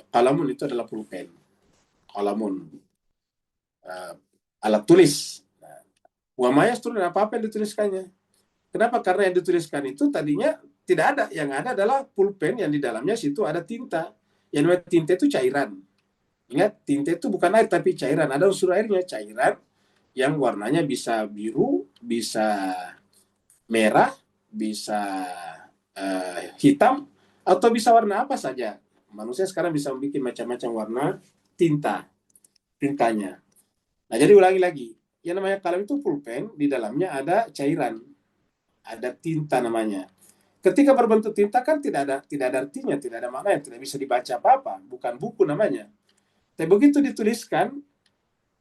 Kalamun itu adalah pulpen. Kalamun. Alat tulis. Wa ma yasturun, apa-apa yang dituliskannya. Kenapa? Karena yang dituliskan itu tadinya tidak ada. Yang ada adalah pulpen yang di dalamnya situ ada tinta. Yang namanya tinta itu cairan. Ingat, tinta itu bukan air tapi cairan. Ada unsur airnya, cairan yang warnanya bisa biru, bisa merah, bisa hitam, atau bisa warna apa saja. Manusia sekarang bisa membuat macam-macam warna tintanya. Nah, jadi ulangi lagi. Yang namanya kalam itu pulpen, di dalamnya ada cairan. Ada tinta namanya. Ketika berbentuk tinta kan tidak ada artinya, tidak ada makna, tidak bisa dibaca apa-apa, bukan buku namanya. Tapi begitu dituliskan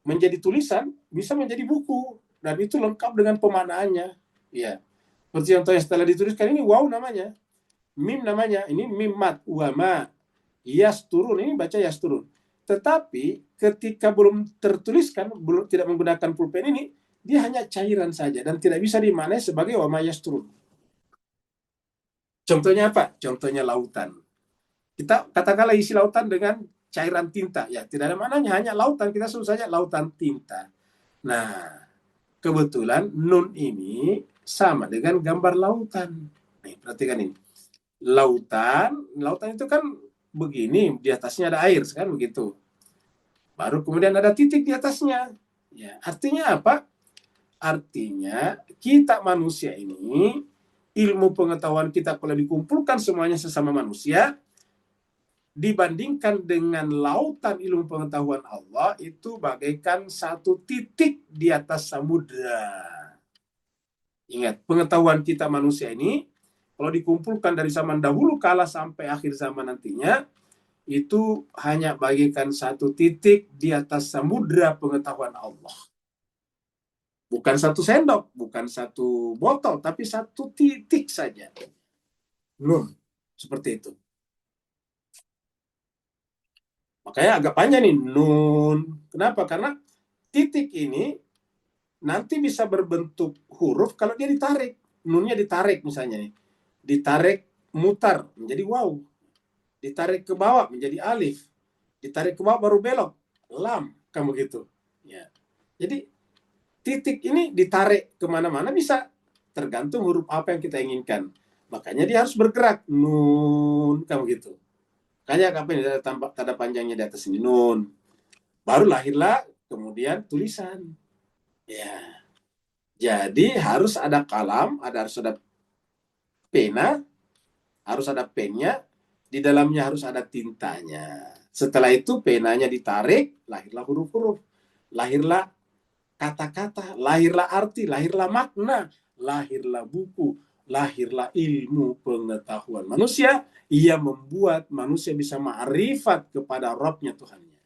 menjadi tulisan, bisa menjadi buku dan itu lengkap dengan pemaknaannya. Ya. Seperti contohnya setelah dituliskan ini wow namanya. Mim namanya, ini mim mat wama. Yasturun, ini baca yasturun. Tetapi ketika belum tertuliskan, belum tidak menggunakan pulpen ini, dia hanya cairan saja dan tidak bisa dimaknai sebagai wama yasturun. Contohnya apa? Contohnya lautan. Kita katakanlah isi lautan dengan cairan tinta. Ya, tidak ada maknanya, hanya lautan. Kita sebut saja lautan tinta. Nah, kebetulan nun ini sama dengan gambar lautan. Nih, perhatikan ini. Lautan itu kan begini, di atasnya ada air, kan begitu. Baru kemudian ada titik di atasnya. Ya, artinya apa? Artinya kita manusia ini, ilmu pengetahuan kita kalau dikumpulkan semuanya sesama manusia, dibandingkan dengan lautan ilmu pengetahuan Allah, itu bagaikan satu titik di atas samudra. Ingat, pengetahuan kita manusia ini, kalau dikumpulkan dari zaman dahulu kala sampai akhir zaman nantinya, itu hanya bagaikan satu titik di atas samudra pengetahuan Allah. Bukan satu sendok, bukan satu botol, tapi satu titik saja. Nun, seperti itu. Makanya agak panjang nih, nun. Kenapa? Karena titik ini nanti bisa berbentuk huruf kalau dia ditarik. Nunnya ditarik misalnya nih. Ditarik mutar menjadi waw. Ditarik ke bawah menjadi alif. Ditarik ke bawah baru belok. Lam, kan begitu. Ya. Jadi titik ini ditarik kemana-mana bisa, tergantung huruf apa yang kita inginkan. Makanya dia harus bergerak. Nun, kan begitu. Makanya apa ini ada tanda panjangnya di atas ini, nun. Baru lahirlah kemudian tulisan. Ya. Jadi harus ada kalam, harus ada pena, harus ada pennya, di dalamnya harus ada tintanya. Setelah itu penanya ditarik, lahirlah huruf-huruf. Lahirlah kata-kata, lahirlah arti, lahirlah makna, lahirlah buku, lahirlah ilmu pengetahuan manusia. Ia membuat manusia bisa ma'rifat kepada Rabbnya Tuhannya.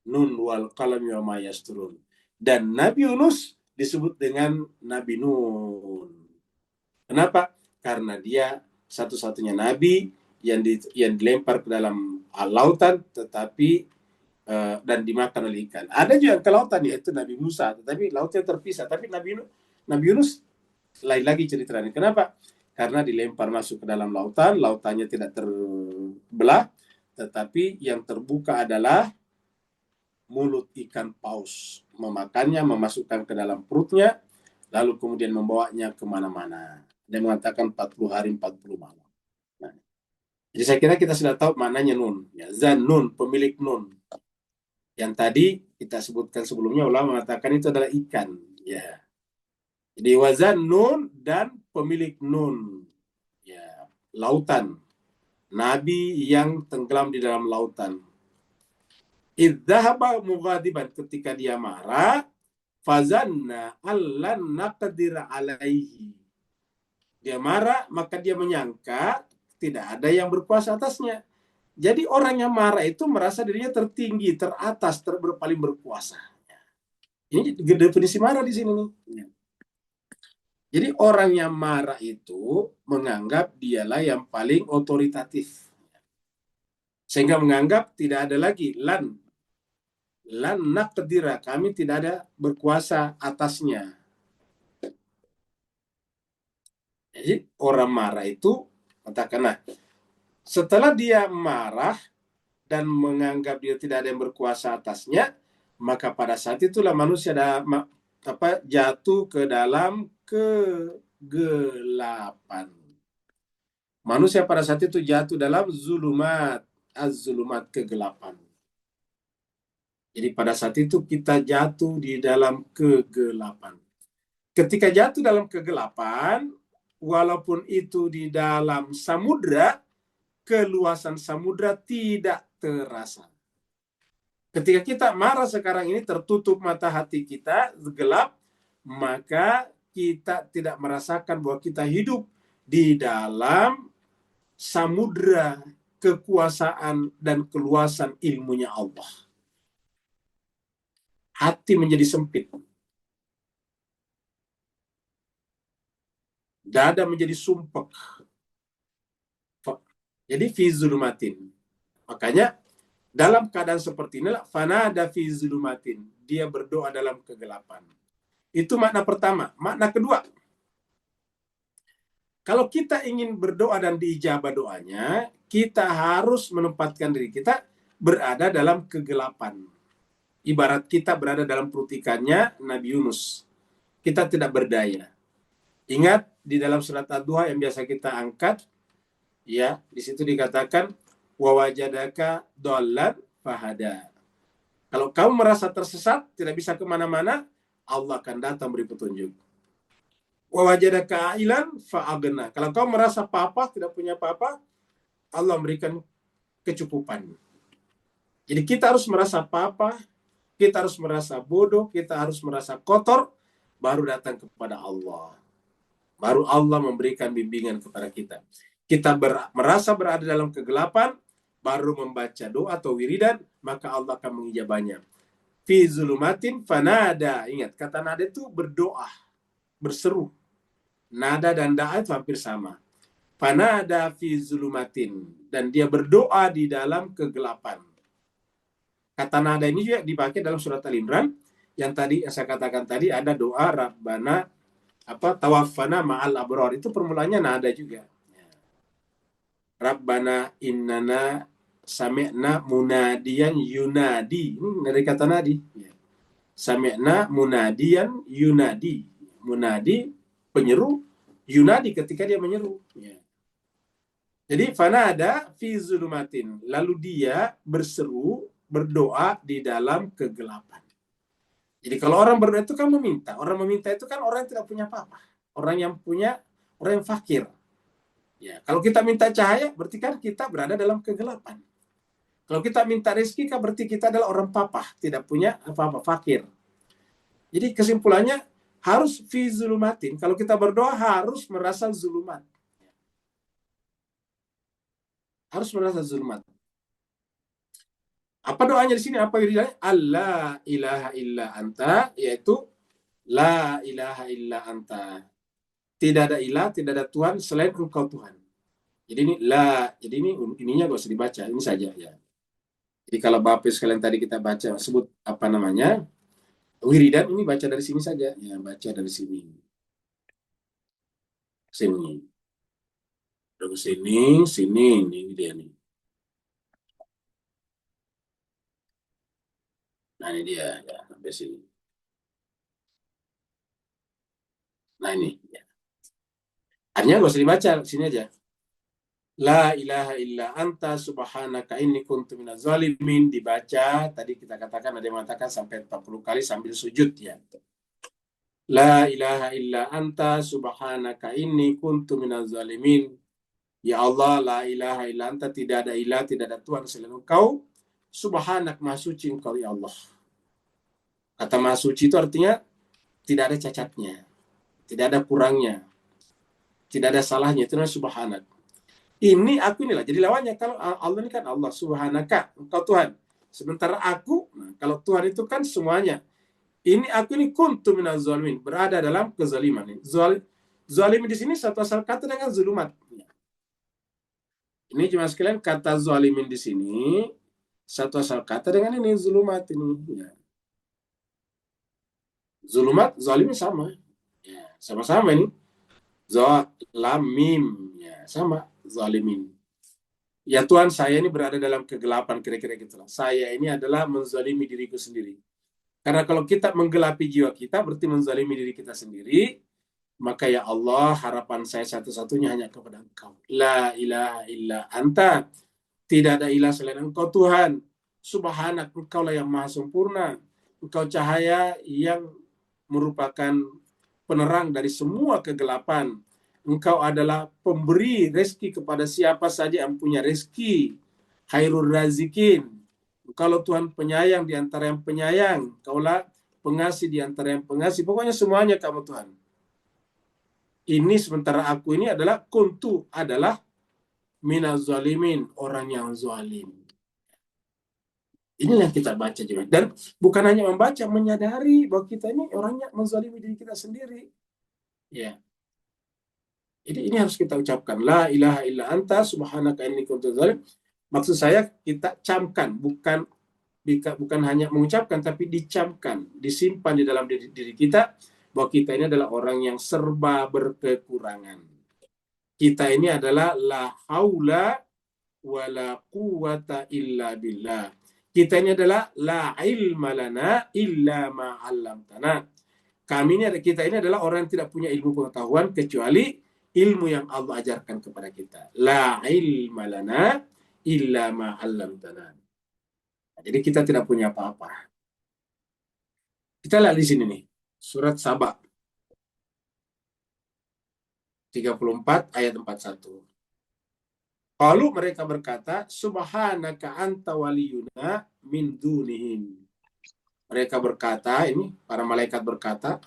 Nun wal qalam wa ma yasturun. Dan Nabi Yunus disebut dengan Nabi Nun. Kenapa? Karena dia satu-satunya Nabi yang dilempar ke dalam lautan, tetapi dan dimakan oleh ikan. Ada juga ke lautan, yaitu Nabi Musa, tetapi lautnya terpisah. Tapi Nabi Yunus lain lagi ceritanya. Kenapa? Karena dilempar masuk ke dalam lautan, lautannya tidak terbelah, tetapi yang terbuka adalah mulut ikan paus, memakannya, memasukkan ke dalam perutnya, lalu kemudian membawanya kemana-mana. Dia mengatakan 40 hari 40 malam. Nah, Jadi saya kira kita sudah tahu maknanya nun. Ya, Zannun, pemilik nun. Yang tadi kita sebutkan sebelumnya, ulama mengatakan itu adalah ikan. Ya. Jadi wazan nun dan pemilik nun. Ya, lautan. Nabi yang tenggelam di dalam lautan. Idzahaba mughadiban, ketika dia marah, fazanna allan naqdir alaihi. Dia marah, maka dia menyangka tidak ada yang berkuasa atasnya. Jadi orang yang marah itu merasa dirinya tertinggi, teratas, paling berkuasa. Ini definisi marah di sini nih. Jadi orang yang marah itu menganggap dialah yang paling otoritatif. Sehingga menganggap tidak ada lagi lan naqdira, kami tidak ada berkuasa atasnya. Jadi orang marah itu, katakanlah, setelah dia marah dan menganggap dia tidak ada yang berkuasa atasnya, maka pada saat itulah manusia jatuh ke dalam kegelapan. Manusia pada saat itu jatuh dalam zulumat, az-zulumat, kegelapan. Jadi pada saat itu kita jatuh di dalam kegelapan. Ketika jatuh dalam kegelapan, walaupun itu di dalam samudra, keluasan samudra tidak terasa. Ketika kita marah sekarang ini, tertutup mata hati kita, gelap, maka kita tidak merasakan bahwa kita hidup di dalam samudra kekuasaan dan keluasan ilmunya Allah. Hati menjadi sempit. Dada menjadi sumpek. Jadi fi zulumatin. Makanya dalam keadaan seperti inilah fanada fi zulumatin. Dia berdoa dalam kegelapan. Itu makna pertama. Makna kedua, kalau kita ingin berdoa dan diijabah doanya, kita harus menempatkan diri kita berada dalam kegelapan. Ibarat kita berada dalam perut ikannya Nabi Yunus. Kita tidak berdaya. Ingat di dalam surat Ad-Duha yang biasa kita angkat, ya, di situ dikatakan wa wajadaka dhallan fahada. Kalau kamu merasa tersesat, tidak bisa kemana-mana, Allah akan datang beri petunjuk. Wa wajadaka ailan fa'agna. Kalau kamu merasa apa-apa, tidak punya apa-apa, Allah memberikan kecukupan. Jadi kita harus merasa apa-apa, kita harus merasa bodoh, kita harus merasa kotor, baru datang kepada Allah. Baru Allah memberikan bimbingan kepada kita. Kita merasa berada dalam kegelapan, baru membaca doa atau wiridan, maka Allah akan mengijabahnya. Fi zulumatin fanada. Ingat, kata nada itu berdoa, berseru. Nada dan da'a itu hampir sama. Fanada fi zulumatin. Dan dia berdoa di dalam kegelapan. Kata nada ini juga dipakai dalam surat Al-Imran. Yang tadi yang saya katakan tadi ada doa Rabbana tawaffana ma'al abrar. Itu permulanya nada juga. Rabbana innana sami'na munadiyan yunadi. Ini dari kata nadi. Sami'na munadiyan yunadi. Munadi, penyeru, yunadi ketika dia menyeru. Jadi fanada fi zulumatin. Lalu dia berseru, berdoa di dalam kegelapan. Jadi kalau orang berdoa itu kan meminta. Orang meminta itu kan orang yang tidak punya apa-apa. Orang yang fakir. Ya, kalau kita minta cahaya, berarti kan kita berada dalam kegelapan. Kalau kita minta rezeki, kan berarti kita adalah orang papah, tidak punya apa-apa, fakir. Jadi kesimpulannya harus fi zulumatin. Kalau kita berdoa harus merasa zulumat. Harus merasa zulumat. Apa doanya di sini? Apa wiridanya? Allah ilaha illa anta, yaitu la ilaha illa anta. Tidak ada ilah, tidak ada Tuhan selain Engkau Tuhan. Jadi ini ininya gak usah dibaca, ini saja ya. Jadi kalau Bapak sekalian tadi kita baca sebut wiridan, ini baca dari sini saja ya, baca dari sini. Terus sini ini dia nih. Nah ini dia ya, sampai sini. Nah ini ya. Artinya gak usah dibaca, sini aja. La ilaha illa anta subhanaka inni kuntu minaz zalimin dibaca, tadi kita katakan ada yang mengatakan sampai 40 kali sambil sujud ya. La ilaha illa anta subhanaka inni kuntu minaz zalimin. Ya Allah, la ilaha illa anta, tidak ada ilah, tidak ada Tuhan selain Engkau. Subhanak, maha suci Engkau ya Allah. Kata maha suci itu artinya tidak ada cacatnya, tidak ada kurangnya, tidak ada salahnya, itu namanya subhanak. Ini aku inilah. Jadi lawannya, kalau Allah ini kan Allah, subhanaka, Engkau Tuhan. Sementara aku, nah, kalau Tuhan itu kan semuanya. Ini aku ini kuntu minaz zalimin, berada dalam kezaliman. Zalim di sini satu asal kata dengan zulumat. Ini cuma sekalian kata zalimin di sini satu asal kata dengan ini zulumat ini. Ya. Zulumat, zalim sama. Ya, sama-sama ini. Zalamim, ya, sama zalimin. Ya Tuhan, saya ini berada dalam kegelapan, kira-kira gitulah. Saya ini adalah menzalimi diriku sendiri. Karena kalau kita menggelapi jiwa kita, berarti menzalimi diri kita sendiri. Maka ya Allah, harapan saya satu-satunya hanya kepada Engkau. La ilaha illa anta. Tidak ada ilah selain Engkau Tuhan. Subhanak, Engkau lah yang maha sempurna. Engkau cahaya yang merupakan penerang dari semua kegelapan. Engkau adalah pemberi rezeki kepada siapa saja yang punya rezeki. Khairur razikin. Engkau Tuhan penyayang di antara yang penyayang. Engkaulah pengasih di antara yang pengasih. Pokoknya semuanya kamu Tuhan. Ini sementara aku ini adalah kuntu, adalah minaz zalimin, orang yang zalim. Inilah yang kita baca juga. Dan bukan hanya membaca, menyadari bahwa kita ini orangnya menzalimi diri kita sendiri. Ya. Jadi ini harus kita ucapkan. La ilaha illa anta subhanaka inni kuntu zalim. Maksud saya kita camkan, bukan hanya mengucapkan, tapi dicamkan, disimpan di dalam diri kita bahwa kita ini adalah orang yang serba berkekurangan. Kita ini adalah la haula wala quwata illa billah. Kita ini adalah la ilma lana illa ma 'allamtana. Kita ini adalah orang yang tidak punya ilmu pengetahuan kecuali ilmu yang Allah ajarkan kepada kita. La ilma lana illa ma 'allamtana. Jadi kita tidak punya apa-apa. Kita lihat di sini nih, surat Saba 34 ayat 41. Lalu mereka berkata, subhanaka anta waliyuna min dunihim. Mereka berkata, ini para malaikat berkata,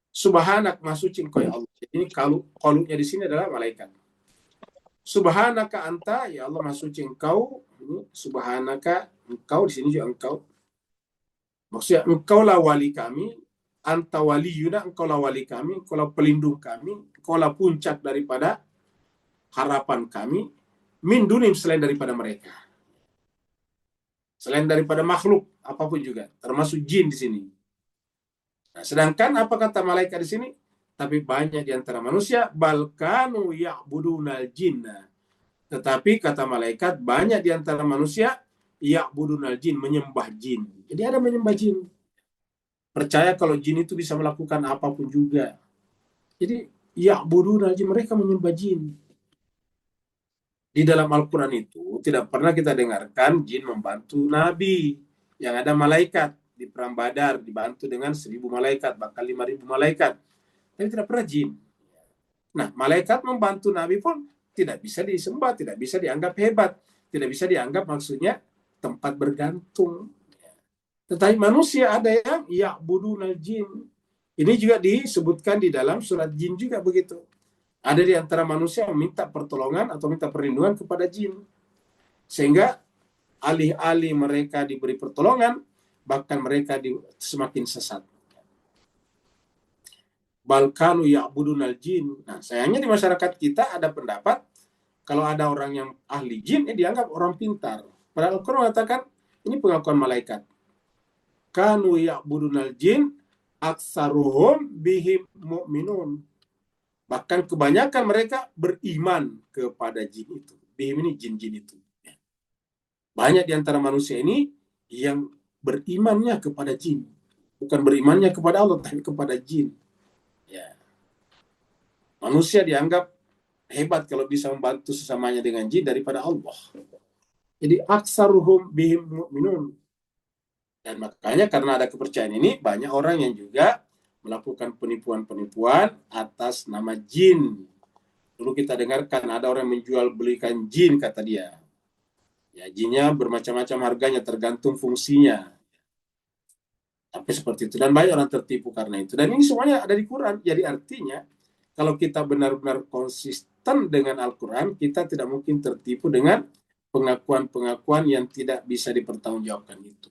subhanak, maha suci Engkau ya Allah. Ini kalunya di sini adalah malaikat. Subhanaka anta, ya Allah maha suci Engkau. Ini subhanaka, Engkau, di sini juga Engkau. Maksudnya Engkaulah wali kami, anta waliyuna, Engkaulah wali kami, Engkaulah pelindung kami, Engkaulah puncak daripada harapan kami, min dunim, selain daripada mereka. Selain daripada makhluk apapun juga, termasuk jin di sini. Nah, sedangkan apa kata malaikat di sini? Tapi banyak di antara manusia balkanu ya'budunal jinna. Tetapi kata malaikat banyak di antara manusia ya'budunal jin, menyembah jin. Jadi ada menyembah jin. Percaya kalau jin itu bisa melakukan apapun juga. Jadi ya'budunal jin, mereka menyembah jin. Di dalam Al-Quran itu tidak pernah kita dengarkan jin membantu Nabi. Yang ada malaikat di Perang Badar dibantu dengan 1.000 malaikat, bahkan 5.000 malaikat. Tapi tidak pernah jin. Nah, malaikat membantu Nabi pun tidak bisa disembah, tidak bisa dianggap hebat, tidak bisa dianggap maksudnya tempat bergantung. Tetapi manusia ada yang ya'budunal jin. Ini juga disebutkan di dalam surat jin juga begitu. Ada di antara manusia yang minta pertolongan atau minta perlindungan kepada jin. Sehingga alih-alih mereka diberi pertolongan, bahkan mereka semakin sesat. Balkanu ya'budunal jin. Nah, sayangnya di masyarakat kita ada pendapat, kalau ada orang yang ahli jin, dianggap orang pintar. Padahal Al-Quran mengatakan, ini pengakuan malaikat. Kanu ya'budunal jin, aksaruhum bihim mu'minun. Bahkan kebanyakan mereka beriman kepada jin itu. Bihim ini jin-jin itu. Banyak di antara manusia ini yang berimannya kepada jin. Bukan berimannya kepada Allah, tapi kepada jin. Ya. Manusia dianggap hebat kalau bisa membantu sesamanya dengan jin daripada Allah. Jadi aksaruhum bihim mu'minun. Dan makanya karena ada kepercayaan ini, banyak orang yang juga melakukan penipuan-penipuan atas nama jin. Dulu kita dengarkan ada orang menjual belikan jin, kata dia. Ya, jinnya bermacam-macam harganya, tergantung fungsinya. Tapi seperti itu. Dan banyak orang tertipu karena itu. Dan ini semuanya ada di Quran. Jadi artinya, kalau kita benar-benar konsisten dengan Al-Quran, kita tidak mungkin tertipu dengan pengakuan-pengakuan yang tidak bisa dipertanggungjawabkan itu.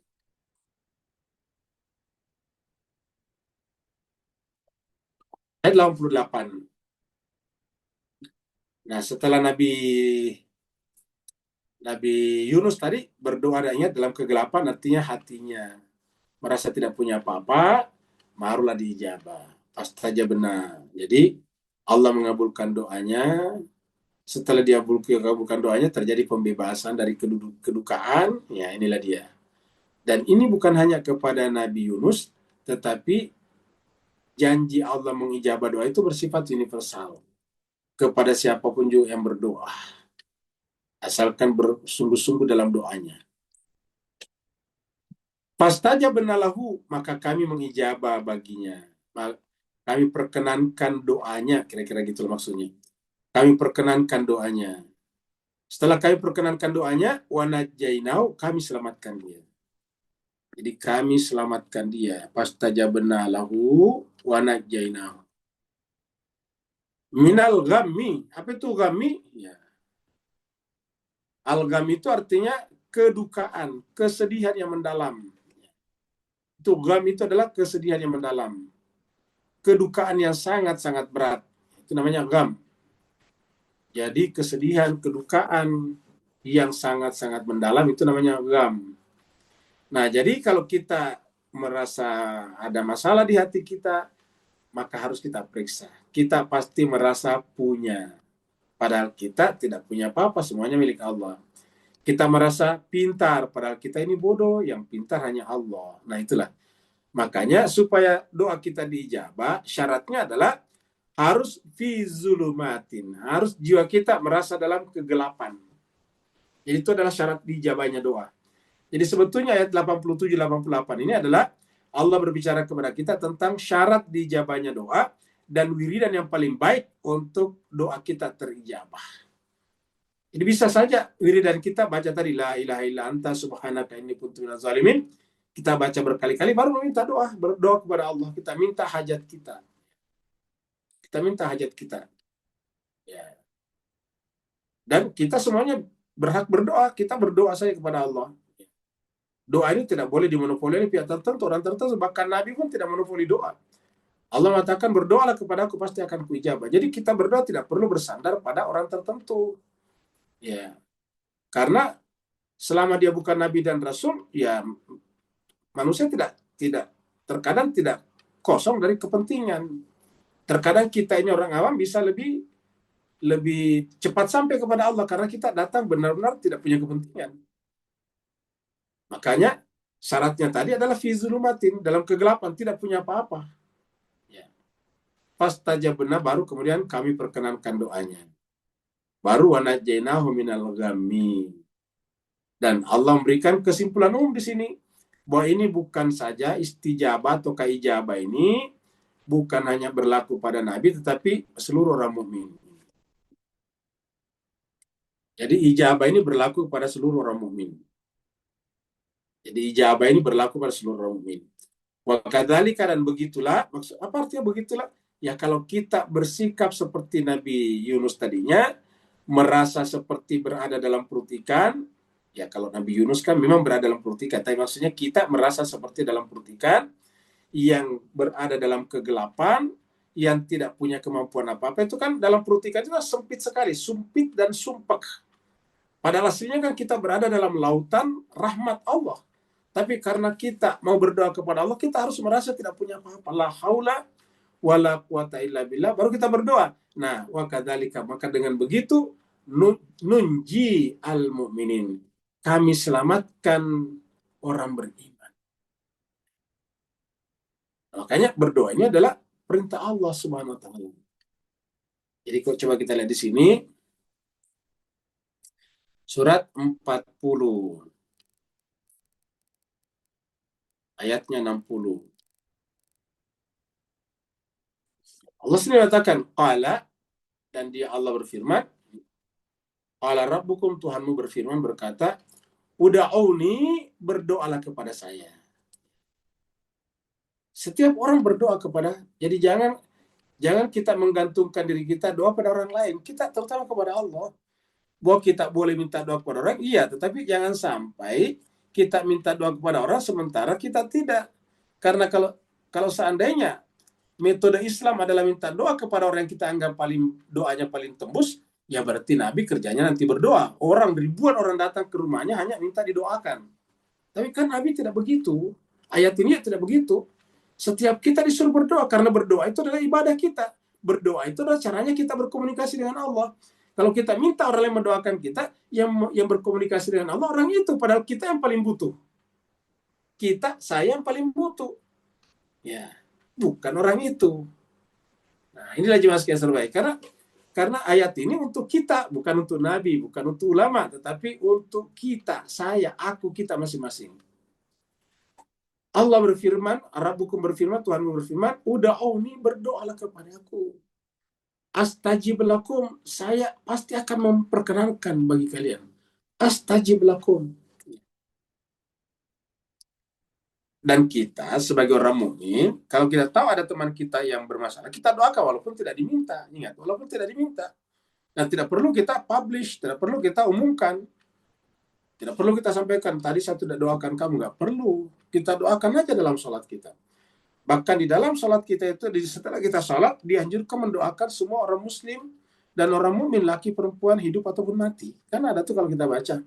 Ayat 88. Nah, setelah Nabi Yunus tadi berdoa adanya dalam kegelapan, artinya hatinya merasa tidak punya apa-apa, barulah diijabah. Pastaja benar. Jadi Allah mengabulkan doanya. Setelah dia mengabulkan doanya, terjadi pembebasan dari kedukaan. Ya, inilah dia. Dan ini bukan hanya kepada Nabi Yunus, tetapi janji Allah mengijabah doa itu bersifat universal. Kepada siapapun juga yang berdoa. Asalkan bersungguh-sungguh dalam doanya. Fastajabna lahu, maka kami mengijabah baginya. Kami perkenankan doanya, kira-kira gitu maksudnya. Kami perkenankan doanya. Setelah kami perkenankan doanya, wa najjaynau, kami selamatkan dia. Jadi kami selamatkan dia. Fastajabna lahu wa najjaynau. Minal ghammi. Apa itu ghammi? Ya. Al-gham itu artinya kedukaan, kesedihan yang mendalam. Itu gham itu adalah kesedihan yang mendalam. Kedukaan yang sangat-sangat berat. Itu namanya gham. Jadi kesedihan, kedukaan yang sangat-sangat mendalam itu namanya gham. Nah, jadi kalau kita merasa ada masalah di hati kita, maka harus kita periksa. Kita pasti merasa punya. Padahal kita tidak punya apa-apa, semuanya milik Allah. Kita merasa pintar, padahal kita ini bodoh, yang pintar hanya Allah. Nah, itulah. Makanya supaya doa kita diijabah, syaratnya adalah harus fi zulumatin. Harus jiwa kita merasa dalam kegelapan. Jadi itu adalah syarat diijabahnya doa. Jadi sebetulnya ayat 87-88 ini adalah Allah berbicara kepada kita tentang syarat diijabahnya doa dan wiridan yang paling baik untuk doa kita terijabah. Jadi bisa saja wiridan kita baca tadi la ilaha illa anta subhanaka inni kuntu minaz zalimin. Kita baca berkali-kali baru meminta doa, berdoa kepada Allah, kita minta hajat kita. Kita minta hajat kita. Ya. Dan kita semuanya berhak berdoa, kita berdoa saja kepada Allah. Doa ini tidak boleh dimonopoli oleh pihak tertentu, orang tertentu, bahkan Nabi pun tidak monopoli doa. Allah mengatakan berdoalah kepada aku pasti akan kuijabah. Jadi kita berdoa tidak perlu bersandar pada orang tertentu. Ya. Karena selama dia bukan nabi dan rasul, ya manusia tidak terkadang tidak kosong dari kepentingan. Terkadang kita ini orang awam bisa lebih cepat sampai kepada Allah karena kita datang benar-benar tidak punya kepentingan. Makanya syaratnya tadi adalah fi zulumatin, dalam kegelapan, tidak punya apa-apa. Ya. Fastajabna, baru kemudian kami perkenankan doanya. Baru wa najjaynahu minal ghammi. Dan Allah memberikan kesimpulan umum di sini bahwa ini bukan saja istijabah atau kaijabah ini bukan hanya berlaku pada Nabi tetapi seluruh orang mukmin. Jadi ijabah ini berlaku pada seluruh orang mukmin. Jadi ijabah ini berlaku pada seluruh orang mukmin. Wa kadzalika, dan begitulah, maksud apa artinya begitulah? Ya kalau kita bersikap seperti Nabi Yunus tadinya, merasa seperti berada dalam perut ikan, ya kalau Nabi Yunus kan memang berada dalam perut ikan, tapi maksudnya kita merasa seperti dalam perut ikan yang berada dalam kegelapan, yang tidak punya kemampuan apa-apa, itu kan dalam perut ikan itu sempit sekali, sumpit dan sumpek. Padahal aslinya kan kita berada dalam lautan rahmat Allah. Tapi karena kita mau berdoa kepada Allah, kita harus merasa tidak punya apa-apa. La haula wala quwata illa billah, baru kita berdoa. Nah, wa kadzalika, maka dengan begitu nunji al mu'minin. Kami selamatkan orang beriman. Makanya berdoa ini adalah perintah Allah Subhanahu wa taala. Jadi kok coba kita lihat di sini surat 40 ayatnya 60. Allah sendiri mengatakan qala, dan dia Allah berfirman, qala rabbukum, Tuhanmu berfirman berkata, uda'uni, berdoalah kepada saya. Setiap orang berdoa kepada, jadi jangan kita menggantungkan diri kita doa pada orang lain, kita terutama kepada Allah. Bahwa kita boleh minta doa kepada orang, iya, tetapi jangan sampai kita minta doa kepada orang sementara kita tidak. Karena kalau seandainya metode Islam adalah minta doa kepada orang yang kita anggap doanya paling tembus, ya berarti Nabi kerjanya nanti berdoa. Ribuan orang datang ke rumahnya hanya minta didoakan. Tapi kan Nabi tidak begitu. Ayat ini tidak begitu. Setiap kita disuruh berdoa, karena berdoa itu adalah ibadah kita. Berdoa itu adalah caranya kita berkomunikasi dengan Allah. Kalau kita minta orang lain mendoakan kita, yang berkomunikasi dengan Allah orang itu, padahal kita yang paling butuh. Saya yang paling butuh. Ya, bukan orang itu. Nah, inilah jemaah sekalian terbaik. Karena ayat ini untuk kita, bukan untuk Nabi, bukan untuk ulama, tetapi untuk kita, saya, aku, kita masing-masing. Allah berfirman, Rabbukum berfirman, Tuhanmu berfirman, uda'uni, berdoalah kepada aku. Astajib lakum, saya pasti akan memperkenankan bagi kalian. Astajib lakum. Dan kita sebagai orang mukmin, kalau kita tahu ada teman kita yang bermasalah, kita doakan walaupun tidak diminta. Ingat, walaupun tidak diminta. Dan tidak perlu kita publish, tidak perlu kita umumkan. Tidak perlu kita sampaikan, tadi saya tidak doakan kamu, nggak perlu. Kita doakan aja dalam sholat kita. Bahkan di dalam sholat kita itu, setelah kita sholat, dianjurkan mendoakan semua orang muslim dan orang mukmin, laki perempuan, hidup ataupun mati. Kan ada tuh kalau kita baca.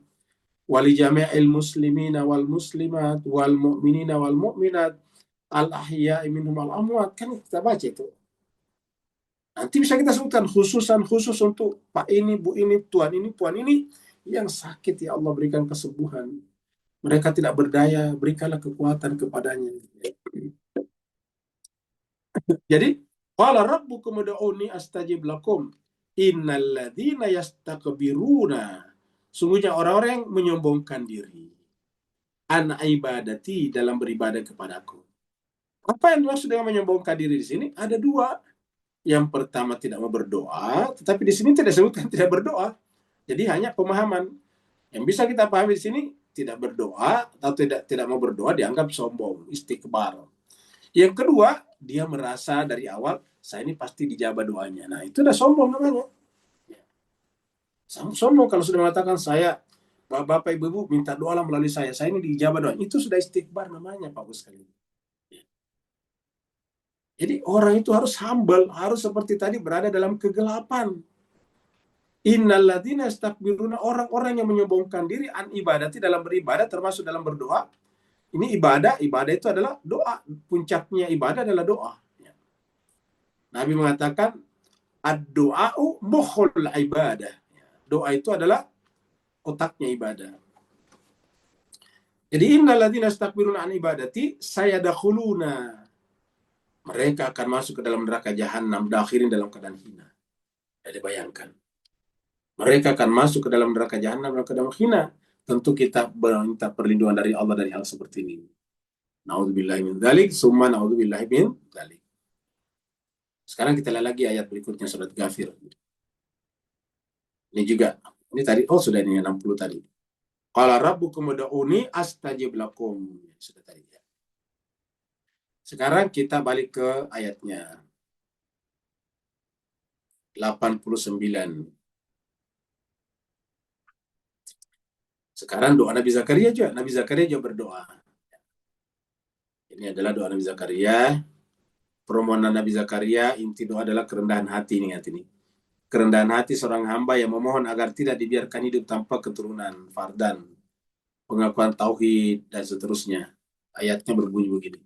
Wali jami'il muslimina wal muslimat wal mu'minina wal mu'minat al ahya'i minhum al amwat. Kan kita baca itu. Nanti bisa kita sebutkan khusus untuk Pak ini, Bu ini, Tuan ini, Puan ini yang sakit, ya Allah berikan kesembuhan. Mereka tidak berdaya, berikanlah kekuatan kepadanya. Jadi, qala rabbukum ud'uni astajib lakum. Innal ladzina yastakbiruna. Sungguhnya orang-orang yang menyombongkan diri an ibadati, dalam beribadah kepadaku. Apa yang dimaksud dengan menyombongkan diri di sini? Ada dua. Yang pertama tidak mau berdoa, tetapi di sini tidak sebutkan tidak berdoa. Jadi hanya pemahaman. Yang bisa kita pahami di sini, tidak berdoa atau tidak mau berdoa dianggap sombong, istikbar. Yang kedua, dia merasa dari awal, saya ini pasti dijabah doanya. Nah, itu udah sombong namanya. Sombong kalau sudah mengatakan saya, Bapak Ibu minta doalah melalui saya ini dijabah doa. Itu sudah istikbar namanya, Pak Gus sekali. Jadi orang itu harus humble, harus seperti tadi berada dalam kegelapan. Innalladzina yastakbiruna, orang-orang yang menyombongkan diri an ibadati, dalam beribadah termasuk dalam berdoa. Ini ibadah itu adalah doa. Puncaknya ibadah adalah doa. Nabi mengatakan, ad-du'a'u mukhul ibadah. Doa itu adalah otaknya ibadah. Jadi innalladzina yastakbiruna an ibadati sayadkhuluna, mereka akan masuk ke dalam neraka jahanam dakhirin, dalam keadaan hina. Jadi bayangkan, mereka akan masuk ke dalam neraka jahanam dalam keadaan hina. Tentu kita minta perlindungan dari Allah dari hal seperti ini. Na'udzubillahi min dzalik, summa na'udzubillahi min dzalik. Sekarang kita lihat lagi ayat berikutnya, surat Ghafir. Ini juga, ini tadi, sudah ini 60 tadi. Qala rabbukum ud'uni astajib lakum. Sudah tadi ya. Sekarang kita balik ke ayatnya 89. Sekarang doa Nabi Zakaria juga. Nabi Zakaria juga berdoa. Ini adalah doa Nabi Zakaria. Permohonan Nabi Zakaria, inti doa adalah kerendahan hati. Ingat ini. Kerendahan hati seorang hamba yang memohon agar tidak dibiarkan hidup tanpa keturunan, fardan, pengakuan tauhid, dan seterusnya. Ayatnya berbunyi begini.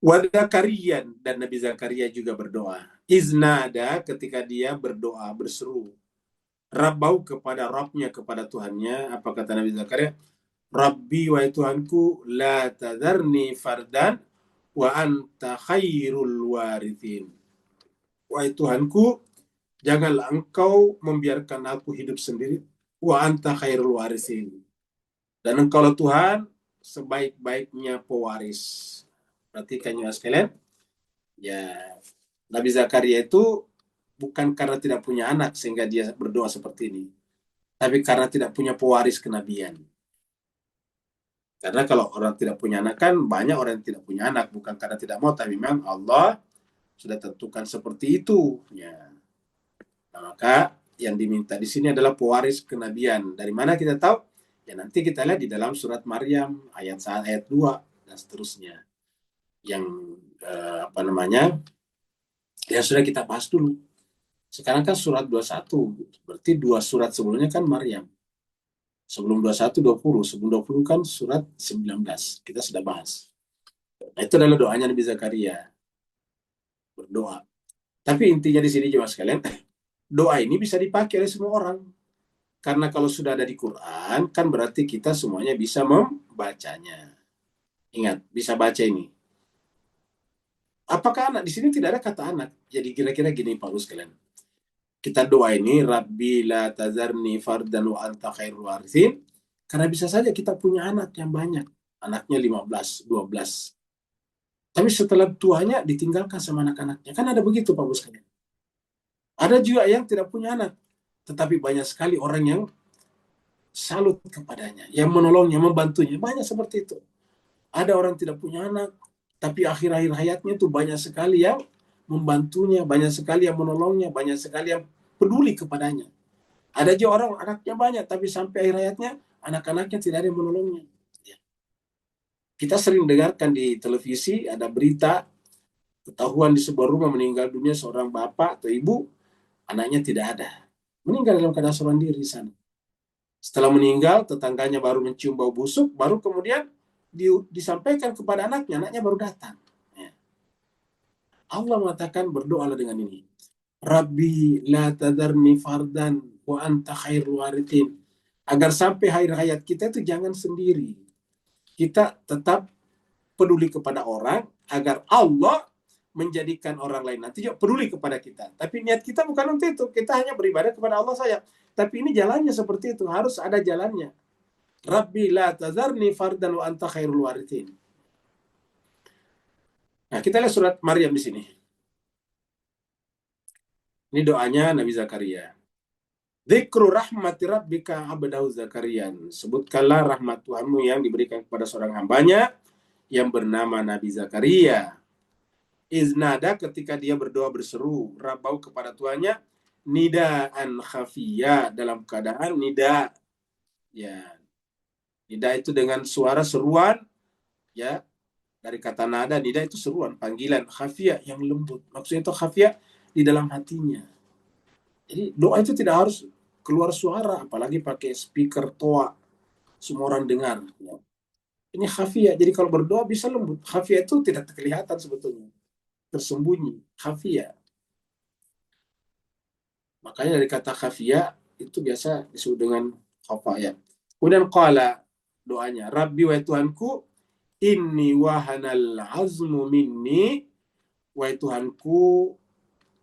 Wa Zakarian, dan Nabi Zakaria juga berdoa. Iznada, ketika dia berdoa, berseru. Rabbau, kepada Rabbnya, kepada Tuhannya. Apa kata Nabi Zakaria? Rabbi, wahai Tuhanku, la tadharni fardan wa anta khairul warithin. Wahai Tuhanku, janganlah engkau membiarkan aku hidup sendiri, wa anta khairul warisin, dan engkaulah Tuhan sebaik-baiknya pewaris. Perhatikan ya sekalian, ya Nabi Zakaria itu bukan karena tidak punya anak sehingga dia berdoa seperti ini, tapi karena tidak punya pewaris kenabian. Karena kalau orang tidak punya anak kan banyak orang yang tidak punya anak, bukan karena tidak mau, tapi memang Allah sudah tentukan seperti itu. Ya. Nah, maka yang diminta di sini adalah pewaris kenabian. Dari mana kita tahu? Ya nanti kita lihat di dalam surat Maryam ayat 2 dan seterusnya. Yang yang sudah kita bahas dulu. Sekarang kan surat 21, berarti 2 surat sebelumnya kan Maryam. Sebelum 21, 20. Sebelum 20 kan surat 19. Kita sudah bahas. Nah, itu adalah doanya Nabi Zakaria. Berdoa. Tapi intinya di sini juga sekalian, doa ini bisa dipakai oleh semua orang. Karena kalau sudah ada di Quran, kan berarti kita semuanya bisa membacanya. Ingat, bisa baca ini. Apakah anak? Di sini tidak ada kata anak. Jadi kira-kira gini Pak Gus sekalian. Kita doa ini, Rabbi la tazarni fardan wa anta khairul warithin. Karena bisa saja kita punya anak yang banyak. Anaknya 15, 12. Tapi setelah tuanya ditinggalkan sama anak-anaknya. Kan ada begitu Pak Gus sekalian. Ada juga yang tidak punya anak. Tetapi banyak sekali orang yang salut kepadanya. Yang menolongnya, membantunya. Banyak seperti itu. Ada orang tidak punya anak. Tapi akhir-akhir hayatnya itu banyak sekali yang membantunya. Banyak sekali yang menolongnya. Banyak sekali yang peduli kepadanya. Ada juga orang anaknya banyak, tapi sampai akhir hayatnya anak-anaknya tidak ada yang menolongnya. Ya. Kita sering dengarkan di televisi ada berita ketahuan di sebuah rumah meninggal dunia seorang bapak atau ibu, anaknya tidak ada. Meninggal dalam keadaan seorang diri di sana. Setelah meninggal, tetangganya baru mencium bau busuk, baru kemudian disampaikan kepada anaknya, anaknya baru datang. Ya. Allah mengatakan berdoalah dengan ini. Rabbi la tadarni fardan wa anta khairul warithin. Agar sampai akhir hayat kita itu jangan sendiri. Kita tetap peduli kepada orang agar Allah menjadikan orang lain nanti juga peduli kepada kita. Tapi niat kita bukan untuk itu. Kita hanya beribadah kepada Allah saja. Tapi ini jalannya seperti itu. Harus ada jalannya. Rabbi la tadarni fardan wa anta khairul warithin. Nah, kita lihat surat Maryam di sini. Ini doanya Nabi Zakaria. Dzikru rahmati rabbika abdahu Zakarian. Sebutkanlah rahmat Tuhanmu yang diberikan kepada seorang hambanya yang bernama Nabi Zakaria. Iznada ketika dia berdoa berseru Rabbau kepada Tuhannya, nidaan khafiyya, dalam keadaan nida. Ya. Nida itu dengan suara seruan, ya. Dari kata nada, nida itu seruan, panggilan. Khafiyya yang lembut. Maksudnya itu khafiyya di dalam hatinya. Jadi doa itu tidak harus keluar suara, apalagi pakai speaker toa, semua orang dengar. Ya. Ini khafiyah, jadi kalau berdoa bisa lembut. Khafiyah itu tidak kelihatan sebetulnya, tersembunyi. Khafiyah. Makanya dari kata khafiyah itu biasa disebut dengan khafaya. Kemudian qala, doanya, Rabbi wa Tuhanku, inni wahanal azmu minni, wa Tuhanku,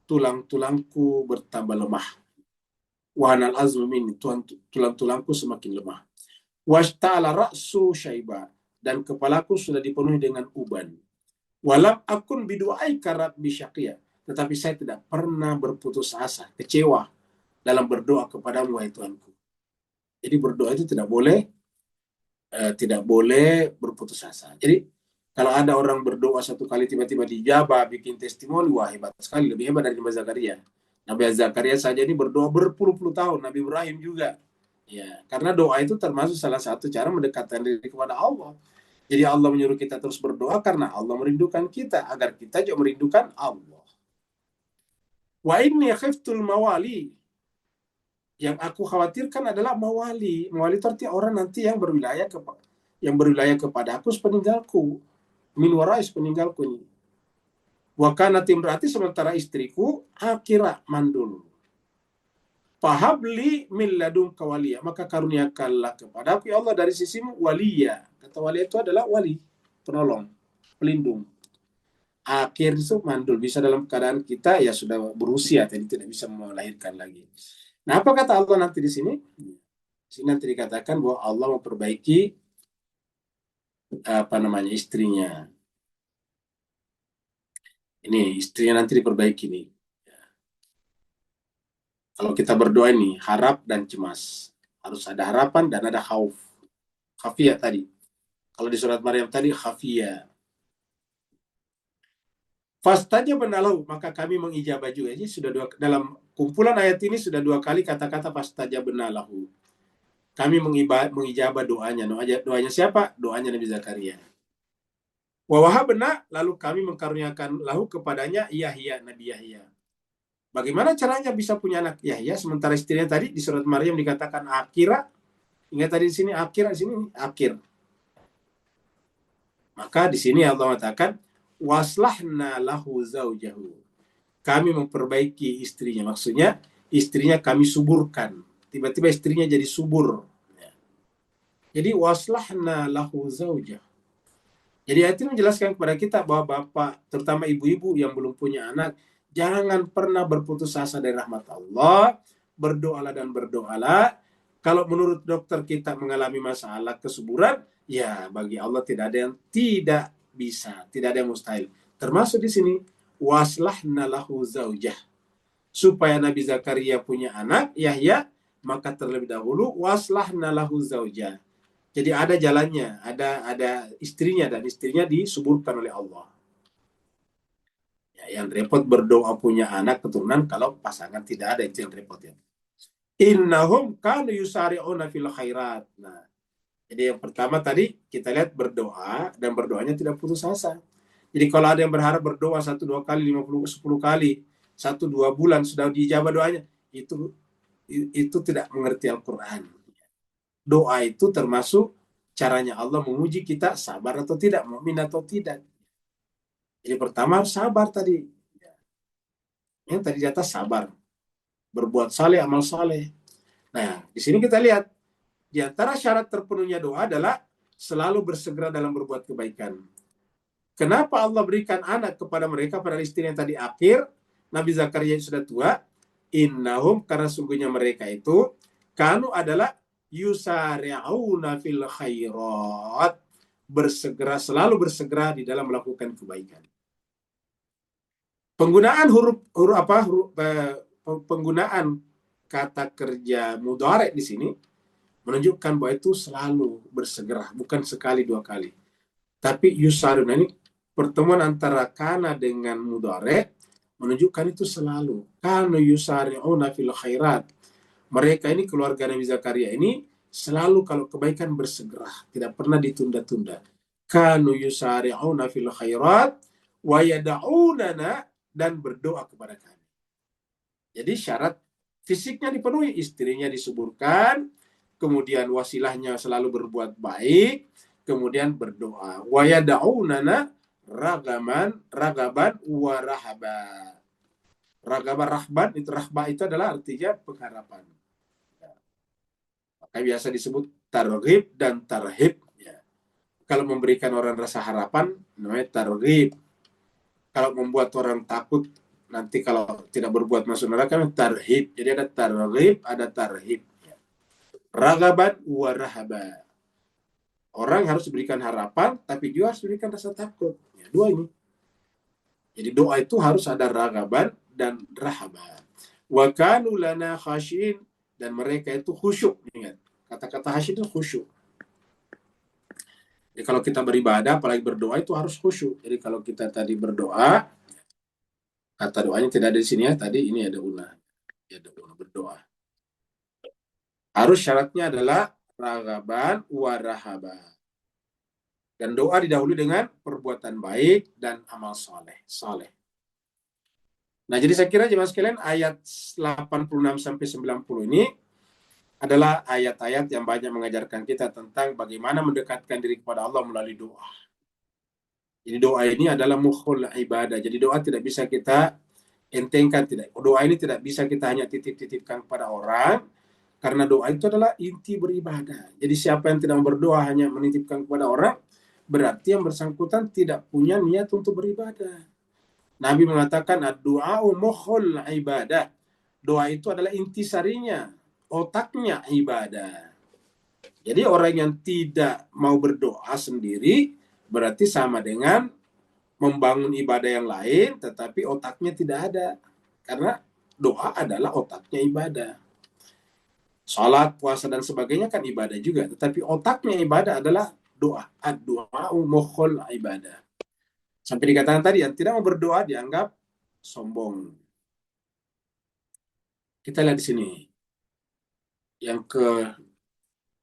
tulang-tulangku bertambah lemah. Wahanal azmu minni, tulang-tulangku semakin lemah. Washta'ala ra'su syaiba, dan kepalaku sudah dipenuhi dengan uban. Walam akun bidu'aika rabbi syaqiyya, tetapi saya tidak pernah berputus asa, kecewa dalam berdoa kepadamu wahai Tuhanku. Jadi berdoa itu tidak boleh berputus asa. Jadi kalau ada orang berdoa satu kali tiba-tiba dijabah, bikin testimoni, wah hebat sekali, lebih hebat dari Nabi Zakaria. Nabi Zakaria saja ini berdoa berpuluh-puluh tahun, Nabi Ibrahim juga. Ya, karena doa itu termasuk salah satu cara mendekatkan diri kepada Allah. Jadi Allah menyuruh kita terus berdoa karena Allah merindukan kita, agar kita juga merindukan Allah. Wa inni khiftul mawali. Yang aku khawatirkan adalah mawali. Mawali itu artinya orang nanti yang berwilayah kepada aku sepeninggalku. Min warais peninggalku ini. Wa kanat imraati, sementara istriku akira mandul. Fahabli min ladunka waliya, maka karuniakanlah kepadaku ya Allah dari sisimu waliya. Kata waliya itu adalah wali, penolong, pelindung. Akhir itu mandul, bisa dalam keadaan kita ya sudah berusia, jadi tidak bisa melahirkan lagi. Nah, apa kata Allah nanti di sini? Di sini nanti dikatakan bahwa Allah memperbaiki istrinya. Ini istrinya nanti diperbaiki nih. Kalau kita berdoa ini harap dan cemas, harus ada harapan dan ada khauf. Khafiyah tadi. Kalau di surat Maryam tadi khafiyah. Fastajabna lahu, maka kami mengijabah juga. Jadi sudah dalam kumpulan ayat ini sudah 2 kali kata-kata fastajabna lahu. Kami mengijabah doanya. Doanya siapa? Doanya Nabi Zakaria. Wa wahabna, lalu kami mengkaruniakan lahu kepadanya Yahya, Nabi Yahya. Bagaimana caranya bisa punya anak Yahya sementara istrinya tadi di surat Maryam dikatakan akira? Ingat tadi di sini akira, di sini akhir. Maka di sini Allah mengatakan waslahna lahu zaujahu. Kami memperbaiki istrinya. Maksudnya istrinya kami suburkan. Tiba-tiba istrinya jadi subur. Jadi waslahna lahu zaujah. Jadi ayat ini menjelaskan kepada kita bahwa bapak, terutama ibu-ibu yang belum punya anak, jangan pernah berputus asa dari rahmat Allah. Berdoalah dan berdoalah. Kalau menurut dokter kita mengalami masalah kesuburan, ya bagi Allah tidak ada yang tidak bisa, tidak ada yang mustahil. Termasuk di sini waslahna lahu zaujah. Supaya Nabi Zakaria punya anak Yahya, maka terlebih dahulu waslahna lahu zaujah. Jadi ada jalannya, ada istrinya, dan istrinya disuburkan oleh Allah. Ya, yang repot berdoa punya anak keturunan kalau pasangan tidak ada, itu yang repot ya. Innahum kanu yusari'una fil khairat. Nah, jadi yang pertama tadi kita lihat berdoa, dan berdoanya tidak putus asa. Jadi kalau ada yang berharap berdoa 1-2 kali, 50, 10 kali, 1-2 bulan sudah dijawab doanya, itu tidak mengerti Al-Quran. Doa itu termasuk caranya Allah menguji kita sabar atau tidak, mukmin atau tidak. Jadi pertama harus sabar tadi. Yang tadi di atas sabar. Berbuat saleh, amal saleh. Nah, di sini kita lihat di antara syarat terpenuhnya doa adalah selalu bersegera dalam berbuat kebaikan. Kenapa Allah berikan anak kepada mereka pada istri yang tadi akhir? Nabi Zakaria sudah tua. Innahum, karena sungguhnya mereka itu kanu adalah yusari'una fil khairat, selalu bersegera di dalam melakukan kebaikan. Penggunaan penggunaan kata kerja mudhari di sini menunjukkan bahwa itu selalu bersegera, bukan sekali 2 kali. Tapi yusari'una ini pertemuan antara kana dengan mudhari menunjukkan itu selalu. Kanu yusari'una fil khairat. Mereka ini, keluarga Nabi Zakaria ini, selalu kalau kebaikan bersegera, tidak pernah ditunda-tunda. Kanu yusari'una fil khairat wa yad'unana, dan berdoa kepada kami. Jadi syarat fisiknya dipenuhi, istrinya disuburkan, kemudian wasilahnya selalu berbuat baik, kemudian berdoa. Wa yad'unana ragaban wa rahaba. Ragaban, rahban, itu adalah artinya pengharapan. Maka biasa disebut targhib dan tarhib. Ya. Kalau memberikan orang rasa harapan, namanya targhib. Kalau membuat orang takut, nanti kalau tidak berbuat masuk neraka, tarhib. Jadi ada targhib, ada tarhib. Ya. Ragaban wa rahaba. Orang harus diberikan harapan, tapi juga harus diberikan rasa takut. Ya, 2 ini. Jadi doa itu harus ada ragaban dan rahaba. Wa kanu lana khashin, dan mereka itu khusyuk. Ingat, kata-kata khasyin itu khusyuk. Jadi kalau kita beribadah, apalagi berdoa, itu harus khusyuk. Jadi kalau kita tadi berdoa, kata doanya tidak ada di sini ya. Tadi ini ada unah. Ada unah berdoa. Harus syaratnya adalah ragaban wa rahaba. Dan doa didahului dengan perbuatan baik dan amal saleh. Nah, jadi saya kira jemaah sekalian, ayat 86 sampai 90 ini adalah ayat-ayat yang banyak mengajarkan kita tentang bagaimana mendekatkan diri kepada Allah melalui doa. Jadi doa ini adalah mukhul ibadah. Jadi doa tidak bisa kita entengkan, tidak. Doa ini tidak bisa kita hanya titip-titipkan kepada orang, karena doa itu adalah inti beribadah. Jadi siapa yang tidak berdoa hanya menitipkan kepada orang, berarti yang bersangkutan tidak punya niat untuk beribadah. Nabi mengatakan ad-du'a'u mukhul ibadah. Doa itu adalah intisarinya, otaknya ibadah. Jadi orang yang tidak mau berdoa sendiri berarti sama dengan membangun ibadah yang lain tetapi otaknya tidak ada. Karena doa adalah otaknya ibadah. Salat, puasa dan sebagainya kan ibadah juga, tetapi otaknya ibadah adalah doa. Ad-du'a'u mukhul ibadah. Sampai dikatakan tadi yang tidak mau berdoa dianggap sombong. Kita lihat di sini. Yang ke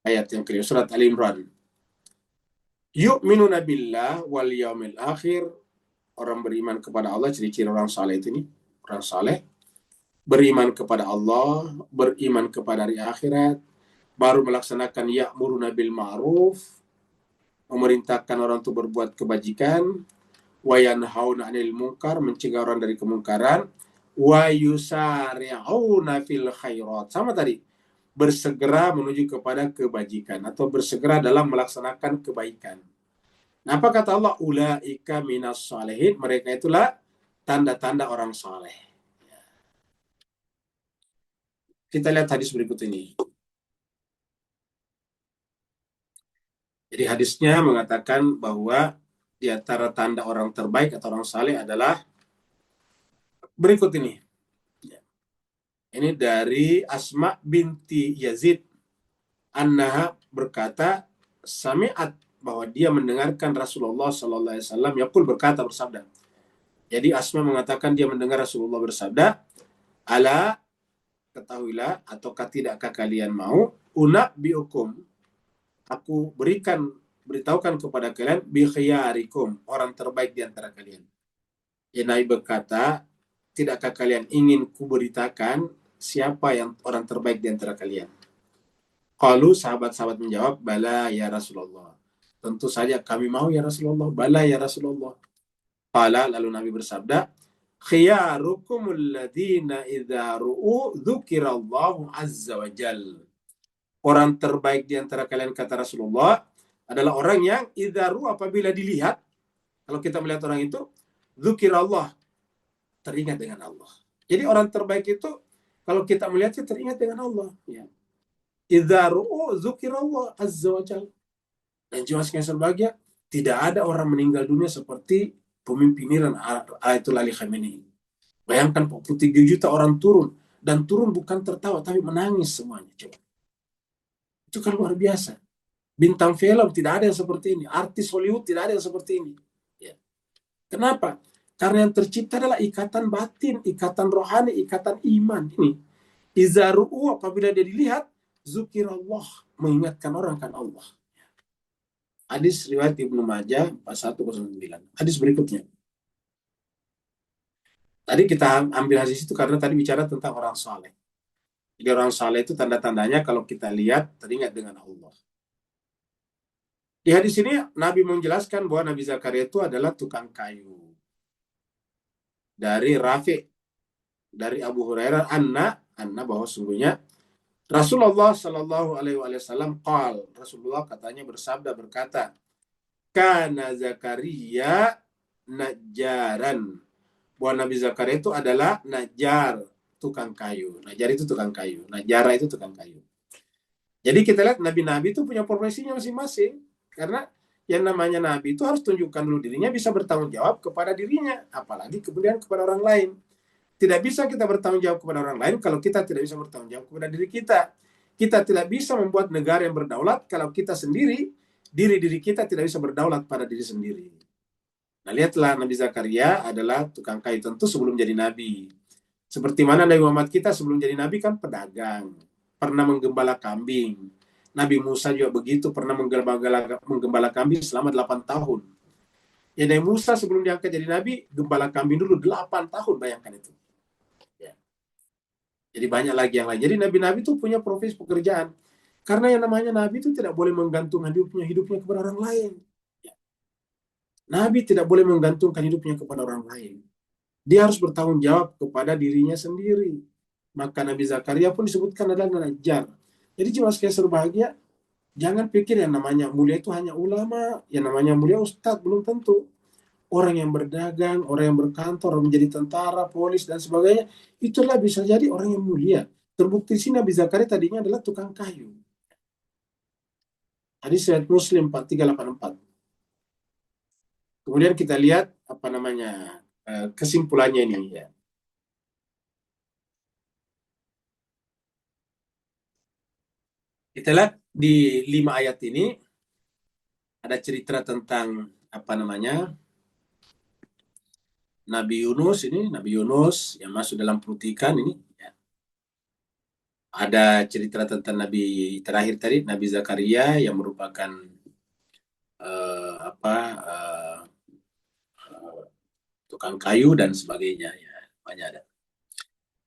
ayat yang kedua surat Ali Imran. Yu'minuna billah wal yaumil akhir. Orang beriman kepada Allah, ciri-ciri orang saleh itu nih, orang saleh beriman kepada Allah, beriman kepada hari akhirat, baru melaksanakan ya'muruna bil ma'ruf, memerintahkan orang untuk berbuat kebajikan, wa yanhauna 'anil munkar, mencegah orang dari kemungkaran, wa yusari'una fil khairat. Sama tadi, bersegera menuju kepada kebajikan atau bersegera dalam melaksanakan kebaikan. Nah, apa kata Allah? Ulaika minas salihin, mereka itulah tanda-tanda orang saleh. Kita lihat hadis berikut ini. Jadi hadisnya mengatakan bahwa di antara tanda orang terbaik atau orang saleh adalah berikut ini. Ini dari Asma binti Yazid. Annaha berkata, sami'at, bahwa dia mendengarkan Rasulullah sallallahu alaihi wasallam yaqul, berkata, bersabda. Jadi Asma mengatakan dia mendengar Rasulullah bersabda, ala, ketahuilah ataukah tidakkah kalian mau, unabbiukum, aku beritahukan kepada kalian, bi khiyarikum, orang terbaik di antara kalian. Ya, Nabi berkata, tidakkah kalian ingin kuberitakan siapa yang orang terbaik di antara kalian? Qalu, sahabat-sahabat menjawab, bala ya Rasulullah. Tentu saja kami mau ya Rasulullah. Bala ya Rasulullah. Qala, lalu Nabi bersabda, khiyarukumul ladina idza ru'u dzukirallahu azza wa jal. Orang terbaik di antara kalian, kata Rasulullah, adalah orang yang idza ru'u, apabila dilihat, kalau kita melihat orang itu, dzukirallah, teringat dengan Allah. Jadi orang terbaik itu kalau kita melihatnya teringat dengan Allah. Ya. Idza ru'u dzukirallah azza wa jal. Dan jelas yang berbahagia, tidak ada orang meninggal dunia seperti pemimpin Iran Ayatollah Ali Khamenei. Bayangkan 43 juta orang turun, dan turun bukan tertawa tapi menangis semuanya. Coba. Itu kan luar biasa. Bintang film tidak ada yang seperti ini, artis Hollywood tidak ada yang seperti ini. Ya. Kenapa? Karena yang tercipta adalah ikatan batin, ikatan rohani, ikatan iman. Ini izaru'u, apabila dia dilihat, zukirallah, mengingatkan orang kan Allah. Hadis riwayat Ibnu Majah 4109. Hadis berikutnya. Tadi kita ambil hadis itu karena tadi bicara tentang orang saleh. Jadi orang saleh itu tanda-tandanya kalau kita lihat teringat dengan Allah. Di hadis ini Nabi menjelaskan bahwa Nabi Zakaria itu adalah tukang kayu. Dari Rafi', dari Abu Hurairah, anna bahwa sungguhnya Rasulullah Shallallahu Alaihi Wasallam qal, Rasulullah katanya bersabda, berkata, kana Zakaria najjaran, bahwa Nabi Zakaria itu adalah najjar, tukang kayu. Najjar itu tukang kayu, najjara itu tukang kayu. Jadi kita lihat nabi-nabi itu punya profesinya masing-masing, karena yang namanya nabi itu harus tunjukkan dulu dirinya bisa bertanggung jawab kepada dirinya, apalagi kemudian kepada orang lain. Tidak bisa kita bertanggung jawab kepada orang lain kalau kita tidak bisa bertanggung jawab kepada diri kita. Kita tidak bisa membuat negara yang berdaulat kalau kita sendiri, diri kita tidak bisa berdaulat pada diri sendiri. Nah, lihatlah Nabi Zakaria adalah tukang kayu, tentu sebelum jadi nabi. Seperti mana Nabi Muhammad kita sebelum jadi nabi kan pedagang, pernah menggembala kambing. Nabi Musa juga begitu, pernah menggembala kambing selama 8 tahun. Ya, Nabi Musa sebelum diangkat jadi nabi, gembala kambing dulu 8 tahun, bayangkan itu. Jadi banyak lagi yang lain. Jadi nabi-nabi itu punya profesi pekerjaan. Karena yang namanya nabi itu tidak boleh menggantungkan hidupnya kepada orang lain. Nabi tidak boleh menggantungkan hidupnya kepada orang lain. Dia harus bertanggung jawab kepada dirinya sendiri. Maka Nabi Zakaria pun disebutkan adalah najjar. Jadi cuma sekali berbahagia, jangan pikir yang namanya mulia itu hanya ulama, yang namanya mulia ustadz, belum tentu. orang yang berdagang, orang yang berkantor, orang menjadi tentara, polis, dan sebagainya, itulah bisa jadi orang yang mulia. Terbukti di sini Nabi Zakaria tadinya adalah tukang kayu. Hadis riwayat Muslim 4384. Kemudian kita lihat apa namanya kesimpulannya ini ya. Kita lihat di 5 ayat ini ada cerita tentang apa namanya Nabi Yunus yang masuk dalam perut ikan ini. Ya. Ada cerita tentang Nabi terakhir tadi, Nabi Zakaria yang merupakan tukang kayu dan sebagainya. Ya, banyak ada.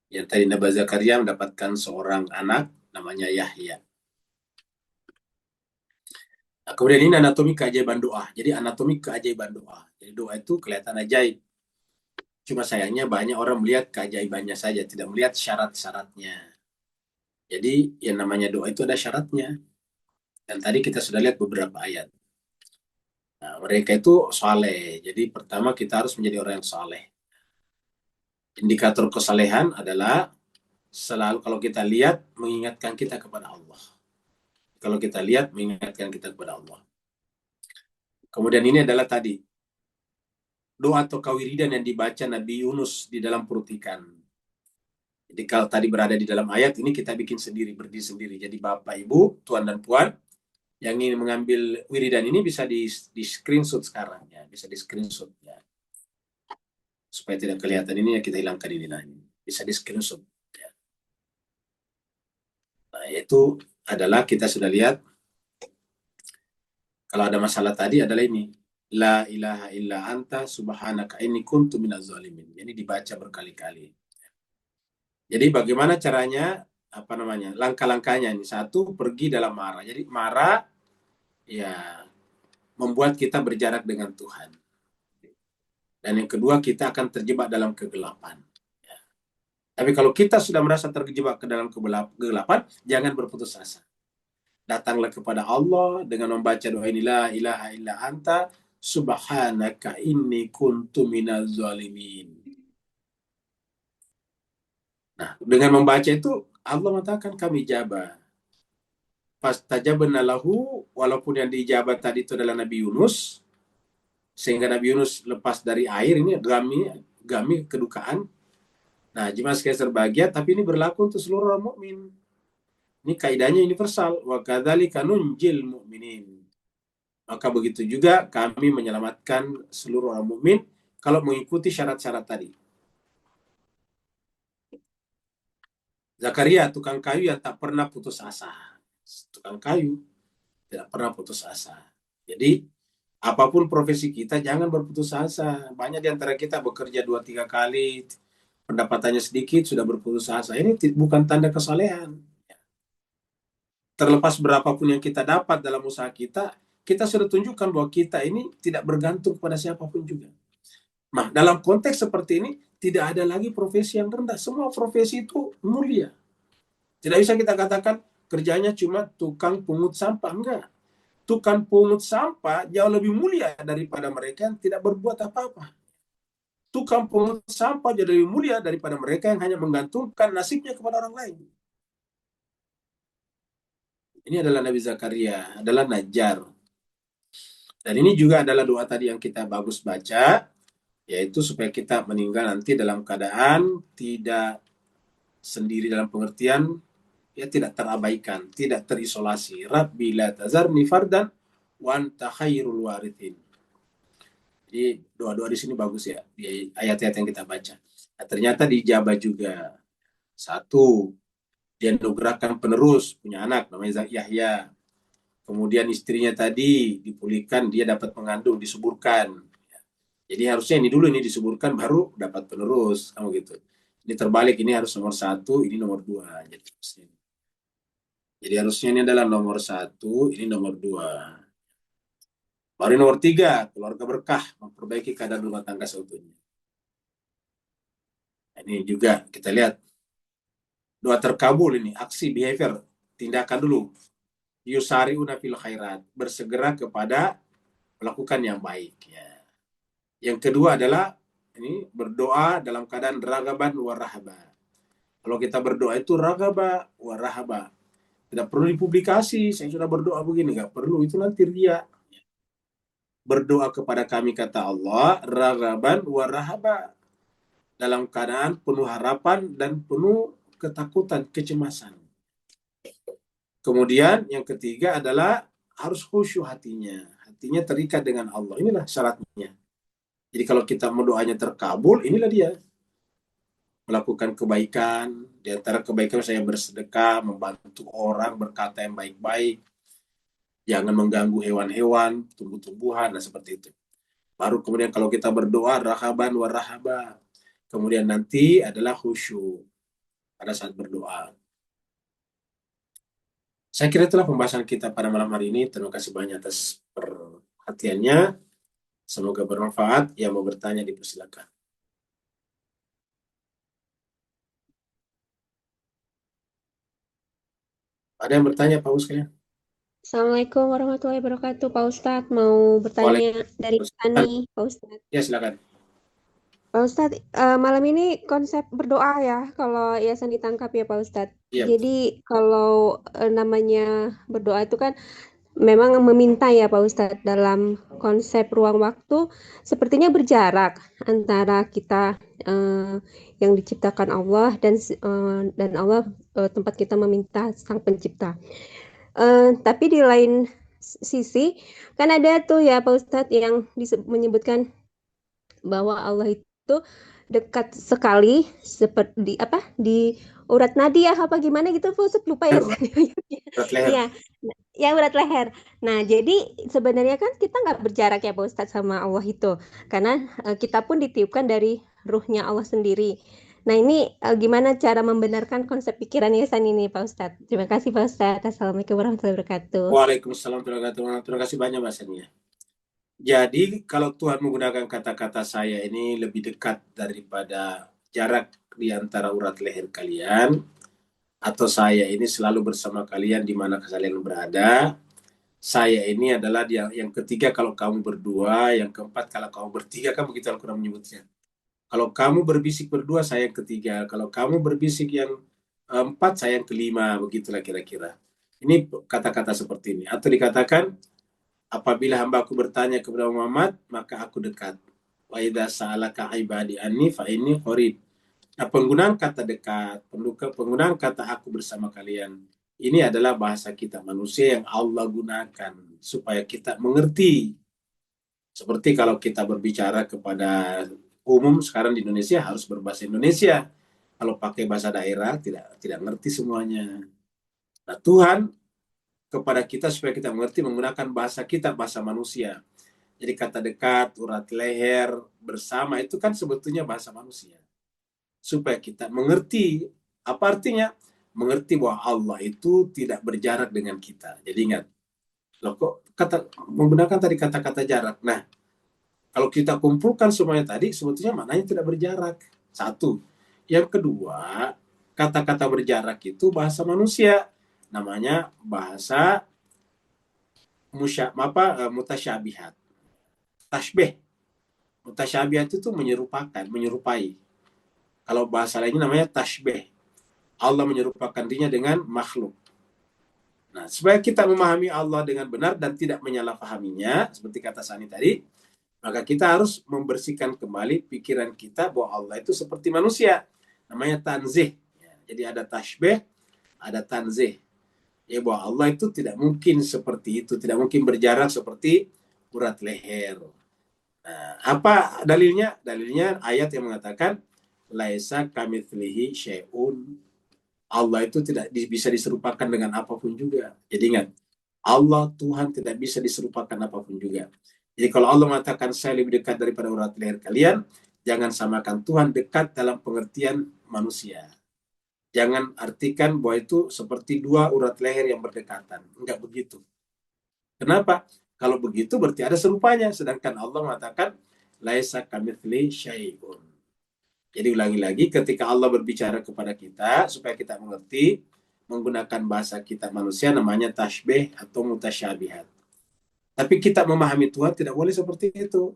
Yang tadi Nabi Zakaria mendapatkan seorang anak namanya Yahya. Nah, kemudian ini anatomi keajaiban doa. Jadi anatomi keajaiban doa. Jadi doa itu kelihatan ajaib. Cuma sayangnya banyak orang melihat keajaibannya saja, tidak melihat syarat-syaratnya. Jadi yang namanya doa itu ada syaratnya. Dan tadi kita sudah lihat beberapa ayat. Nah, mereka itu saleh. Jadi pertama kita harus menjadi orang yang saleh. Indikator kesalehan adalah selalu kalau kita lihat mengingatkan kita kepada Allah. Kalau kita lihat mengingatkan kita kepada Allah. Kemudian ini adalah tadi doa atau kawiridan yang dibaca Nabi Yunus di dalam perut ikan. Jadi kalau tadi berada di dalam ayat ini kita bikin sendiri, berdiri sendiri. Jadi Bapak, Ibu, Tuan dan Puan yang ingin mengambil wiridan ini bisa di screenshot sekarang ya, bisa di screenshot ya. Supaya tidak kelihatan ini ya kita hilangkan ini nah. Bisa di screenshot ya. Nah, itu adalah kita sudah lihat kalau ada masalah tadi adalah ini. La ilaha illa anta subhanaka inni kuntu minaz zalimin. Ini dibaca berkali-kali. Jadi bagaimana caranya? Apa namanya? Langkah-langkahnya ini. Satu, pergi dalam marah. Jadi marah ya membuat kita berjarak dengan Tuhan. Dan yang kedua, kita akan terjebak dalam kegelapan. Ya. Tapi kalau kita sudah merasa terjebak ke dalam kegelapan, jangan berputus asa. Datanglah kepada Allah dengan membaca doa ini, la ilaha illa anta subhanaka inni kuntu minaz zalimin. Nah, dengan membaca itu Allah mengatakan kami jabah. Fastajabna lahu, walaupun yang dijabat tadi itu adalah Nabi Yunus, sehingga Nabi Yunus lepas dari air ini gami kedukaan. Nah, jemaah sekalian berbahagia, tapi ini berlaku untuk seluruh orang mukmin. Ini kaidahnya universal. Wa kadzalika nunjil mu'minin. Maka begitu juga kami menyelamatkan seluruh orang mukmin kalau mengikuti syarat-syarat tadi. Zakaria, tukang kayu yang tak pernah putus asa. Tukang kayu tidak pernah putus asa. Jadi apapun profesi kita jangan berputus asa. Banyak di antara kita bekerja 2-3 kali, pendapatannya sedikit sudah berputus asa. Ini bukan tanda kesalehan. Terlepas berapapun yang kita dapat dalam usaha kita, kita sudah tunjukkan bahwa kita ini tidak bergantung pada siapapun juga. Nah, dalam konteks seperti ini, tidak ada lagi profesi yang rendah. Semua profesi itu mulia. Tidak bisa kita katakan kerjanya cuma tukang pungut sampah. Enggak. Tukang pungut sampah jauh lebih mulia daripada mereka yang tidak berbuat apa-apa. Tukang pungut sampah jauh lebih mulia daripada mereka yang hanya menggantungkan nasibnya kepada orang lain. Ini adalah Nabi Zakaria, adalah Najjar. Dan ini juga adalah doa tadi yang kita bagus baca, yaitu supaya kita meninggal nanti dalam keadaan tidak sendiri dalam pengertian, ya tidak terabaikan, tidak terisolasi. Rabbi la tazarni fardan wa anta khairul warithin. Jadi doa-doa di sini bagus ya, di ayat-ayat yang kita baca. Nah, ternyata dijabah juga. Satu, dia anugerahkan penerus, punya anak namanya Yahya. Kemudian istrinya tadi dipulihkan, dia dapat mengandung, disuburkan. Jadi harusnya ini disuburkan baru dapat penerus, kamu gitu. Ini terbalik, ini harus nomor 1, ini nomor 2. Jadi harusnya ini adalah nomor 1, ini nomor 2. Baru nomor 3, keluarga berkah, memperbaiki keadaan rumah tangga seutuhnya. Ini juga kita lihat doa terkabul ini, aksi behavior, tindakan dulu. Yusari'una fil khairat, bersegera kepada melakukan yang baik ya. Yang kedua adalah ini berdoa dalam keadaan ragaban wa rahaba. Kalau kita berdoa itu ragaba wa rahaba. Tidak perlu dipublikasi, saya sudah berdoa begini, nggak perlu, itu nanti ria. Berdoa kepada kami, kata Allah, ragaban wa rahaba, dalam keadaan penuh harapan dan penuh ketakutan, kecemasan. Kemudian yang ketiga adalah harus khusyuk hatinya. Hatinya terikat dengan Allah. Inilah syaratnya. Jadi kalau kita doanya terkabul, inilah dia. Melakukan kebaikan. Di antara kebaikan saya bersedekah, membantu orang, berkata yang baik-baik. Jangan mengganggu hewan-hewan, tumbuh-tumbuhan, dan seperti itu. Baru kemudian kalau kita berdoa, rahaban wa rahaba. Kemudian nanti adalah khusyuk pada saat berdoa. Saya kira itulah pembahasan kita pada malam hari ini. Terima kasih banyak atas perhatiannya. Semoga bermanfaat. Yang mau bertanya dipersilakan. Ada yang bertanya, Pak sekalian? Assalamualaikum warahmatullahi wabarakatuh, Pak Ustadz. Mau bertanya dari Tani, Pak Ustadz. Ya, silakan. Pak Ustadz, malam ini konsep berdoa ya, kalau Yayasan ditangkap ya, Pak Ustadz. Iya, Jadi kalau namanya berdoa itu kan memang meminta ya, Pak Ustadz, dalam konsep ruang waktu sepertinya berjarak antara kita yang diciptakan Allah dan Allah tempat kita meminta Sang Pencipta. Tapi di lain sisi kan ada tuh ya Pak Ustadz yang menyebutkan bahwa Allah itu dekat sekali seperti di urat nadi ya apa gimana gitu Pak Ustadz, lupa ya. Urat leher. Iya, ya urat leher. Nah jadi sebenarnya kan kita nggak berjarak ya Pak Ustadz sama Allah itu, karena kita pun ditiupkan dari ruhnya Allah sendiri. Nah ini gimana cara membenarkan konsep pikiran Yayasan ini Pak Ustadz? Terima kasih Pak Ustadz. Assalamualaikum warahmatullahi wabarakatuh. Waalaikumsalam warahmatullahi wabarakatuh. Terima kasih banyak Mbak Sania. Jadi kalau Tuhan menggunakan kata-kata saya ini lebih dekat daripada jarak di antara urat leher kalian, atau saya ini selalu bersama kalian di mana kalian berada. Saya ini adalah yang ketiga kalau kamu berdua, yang keempat kalau kamu bertiga, kan begitu Al-Quran menyebutnya. Kalau kamu berbisik berdua, saya yang ketiga. Kalau kamu berbisik yang empat, saya yang kelima. Begitulah kira-kira. Ini kata-kata seperti ini. Atau dikatakan, apabila hambaku bertanya kepada Muhammad, maka aku dekat. Wa idza sa'alaka ibadi anni fa inni qarib. Nah, penggunaan kata dekat, penggunaan kata aku bersama kalian, ini adalah bahasa kita manusia yang Allah gunakan supaya kita mengerti. Seperti kalau kita berbicara kepada umum sekarang di Indonesia harus berbahasa Indonesia. Kalau pakai bahasa daerah tidak ngerti semuanya. Nah, Tuhan kepada kita supaya kita mengerti menggunakan bahasa kita, bahasa manusia. Jadi kata dekat, urat leher, bersama itu kan sebetulnya bahasa manusia. Supaya kita mengerti apa artinya? Mengerti bahwa Allah itu tidak berjarak dengan kita. Jadi ingat, loh kok menggunakan tadi kata-kata jarak. Nah, kalau kita kumpulkan semuanya tadi, sebetulnya maknanya tidak berjarak. Satu. Yang kedua, kata-kata berjarak itu bahasa manusia. Namanya bahasa mutasyabihat. Tashbih. Mutasyabihat itu menyerupai. Kalau bahasa lainnya namanya tashbih. Allah menyerupakan dirinya dengan makhluk. Nah, supaya kita memahami Allah dengan benar dan tidak menyalahpahaminya, seperti kata Sani tadi, maka kita harus membersihkan kembali pikiran kita bahwa Allah itu seperti manusia. Namanya tanzih. Jadi ada tashbih, ada tanzih. Ya, bahwa Allah itu tidak mungkin seperti itu, tidak mungkin berjarak seperti urat leher. Nah, apa dalilnya? Dalilnya ayat yang mengatakan laisa kamitslihi syai'un. Allah itu tidak bisa diserupakan dengan apapun juga. Jadi ingat, Allah Tuhan tidak bisa diserupakan apapun juga. Jadi kalau Allah mengatakan saya lebih dekat daripada urat leher kalian, jangan samakan Tuhan dekat dalam pengertian manusia. Jangan artikan bahwa itu seperti dua urat leher yang berdekatan. Enggak begitu. Kenapa? Kalau begitu berarti ada serupanya. Sedangkan Allah mengatakan laisa kamitsli syai'un. Jadi ulangi lagi, ketika Allah berbicara kepada kita supaya kita mengerti, menggunakan bahasa kita manusia namanya tashbih atau mutasyabihat. Tapi kita memahami Tuhan tidak boleh seperti itu.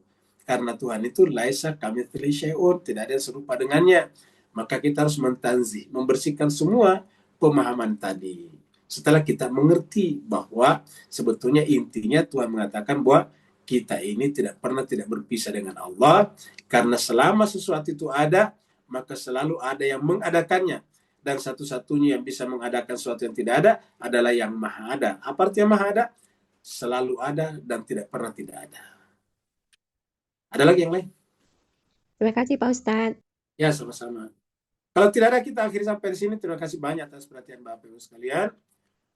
Karena Tuhan itu laisa kamitslihi syai'un, tidak ada yang serupa dengannya. Maka kita harus mentanzih, membersihkan semua pemahaman tadi. Setelah kita mengerti bahwa sebetulnya intinya Tuhan mengatakan bahwa kita ini tidak pernah tidak berpisah dengan Allah, karena selama sesuatu itu ada, maka selalu ada yang mengadakannya. Dan satu-satunya yang bisa mengadakan sesuatu yang tidak ada adalah yang maha ada. Apa artinya maha ada? Selalu ada dan tidak pernah tidak ada. Ada lagi yang lain? Terima kasih Pak Ustadz. Ya, sama-sama. Kalau tidak ada, kita akhiri sampai di sini. Terima kasih banyak atas perhatian Bapak Ibu sekalian.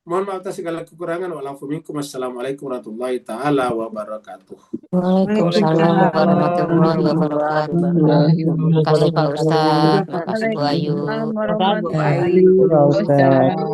Mohon maaf atas segala kekurangan. Wassalamualaikum warahmatullahi taala wabarakatuh. Waalaikumsalam warahmatullahi wabarakatuh. Terima kasih Pak Ustadz. Terima kasih Bu Ayu. Baik, Pak Ustadz.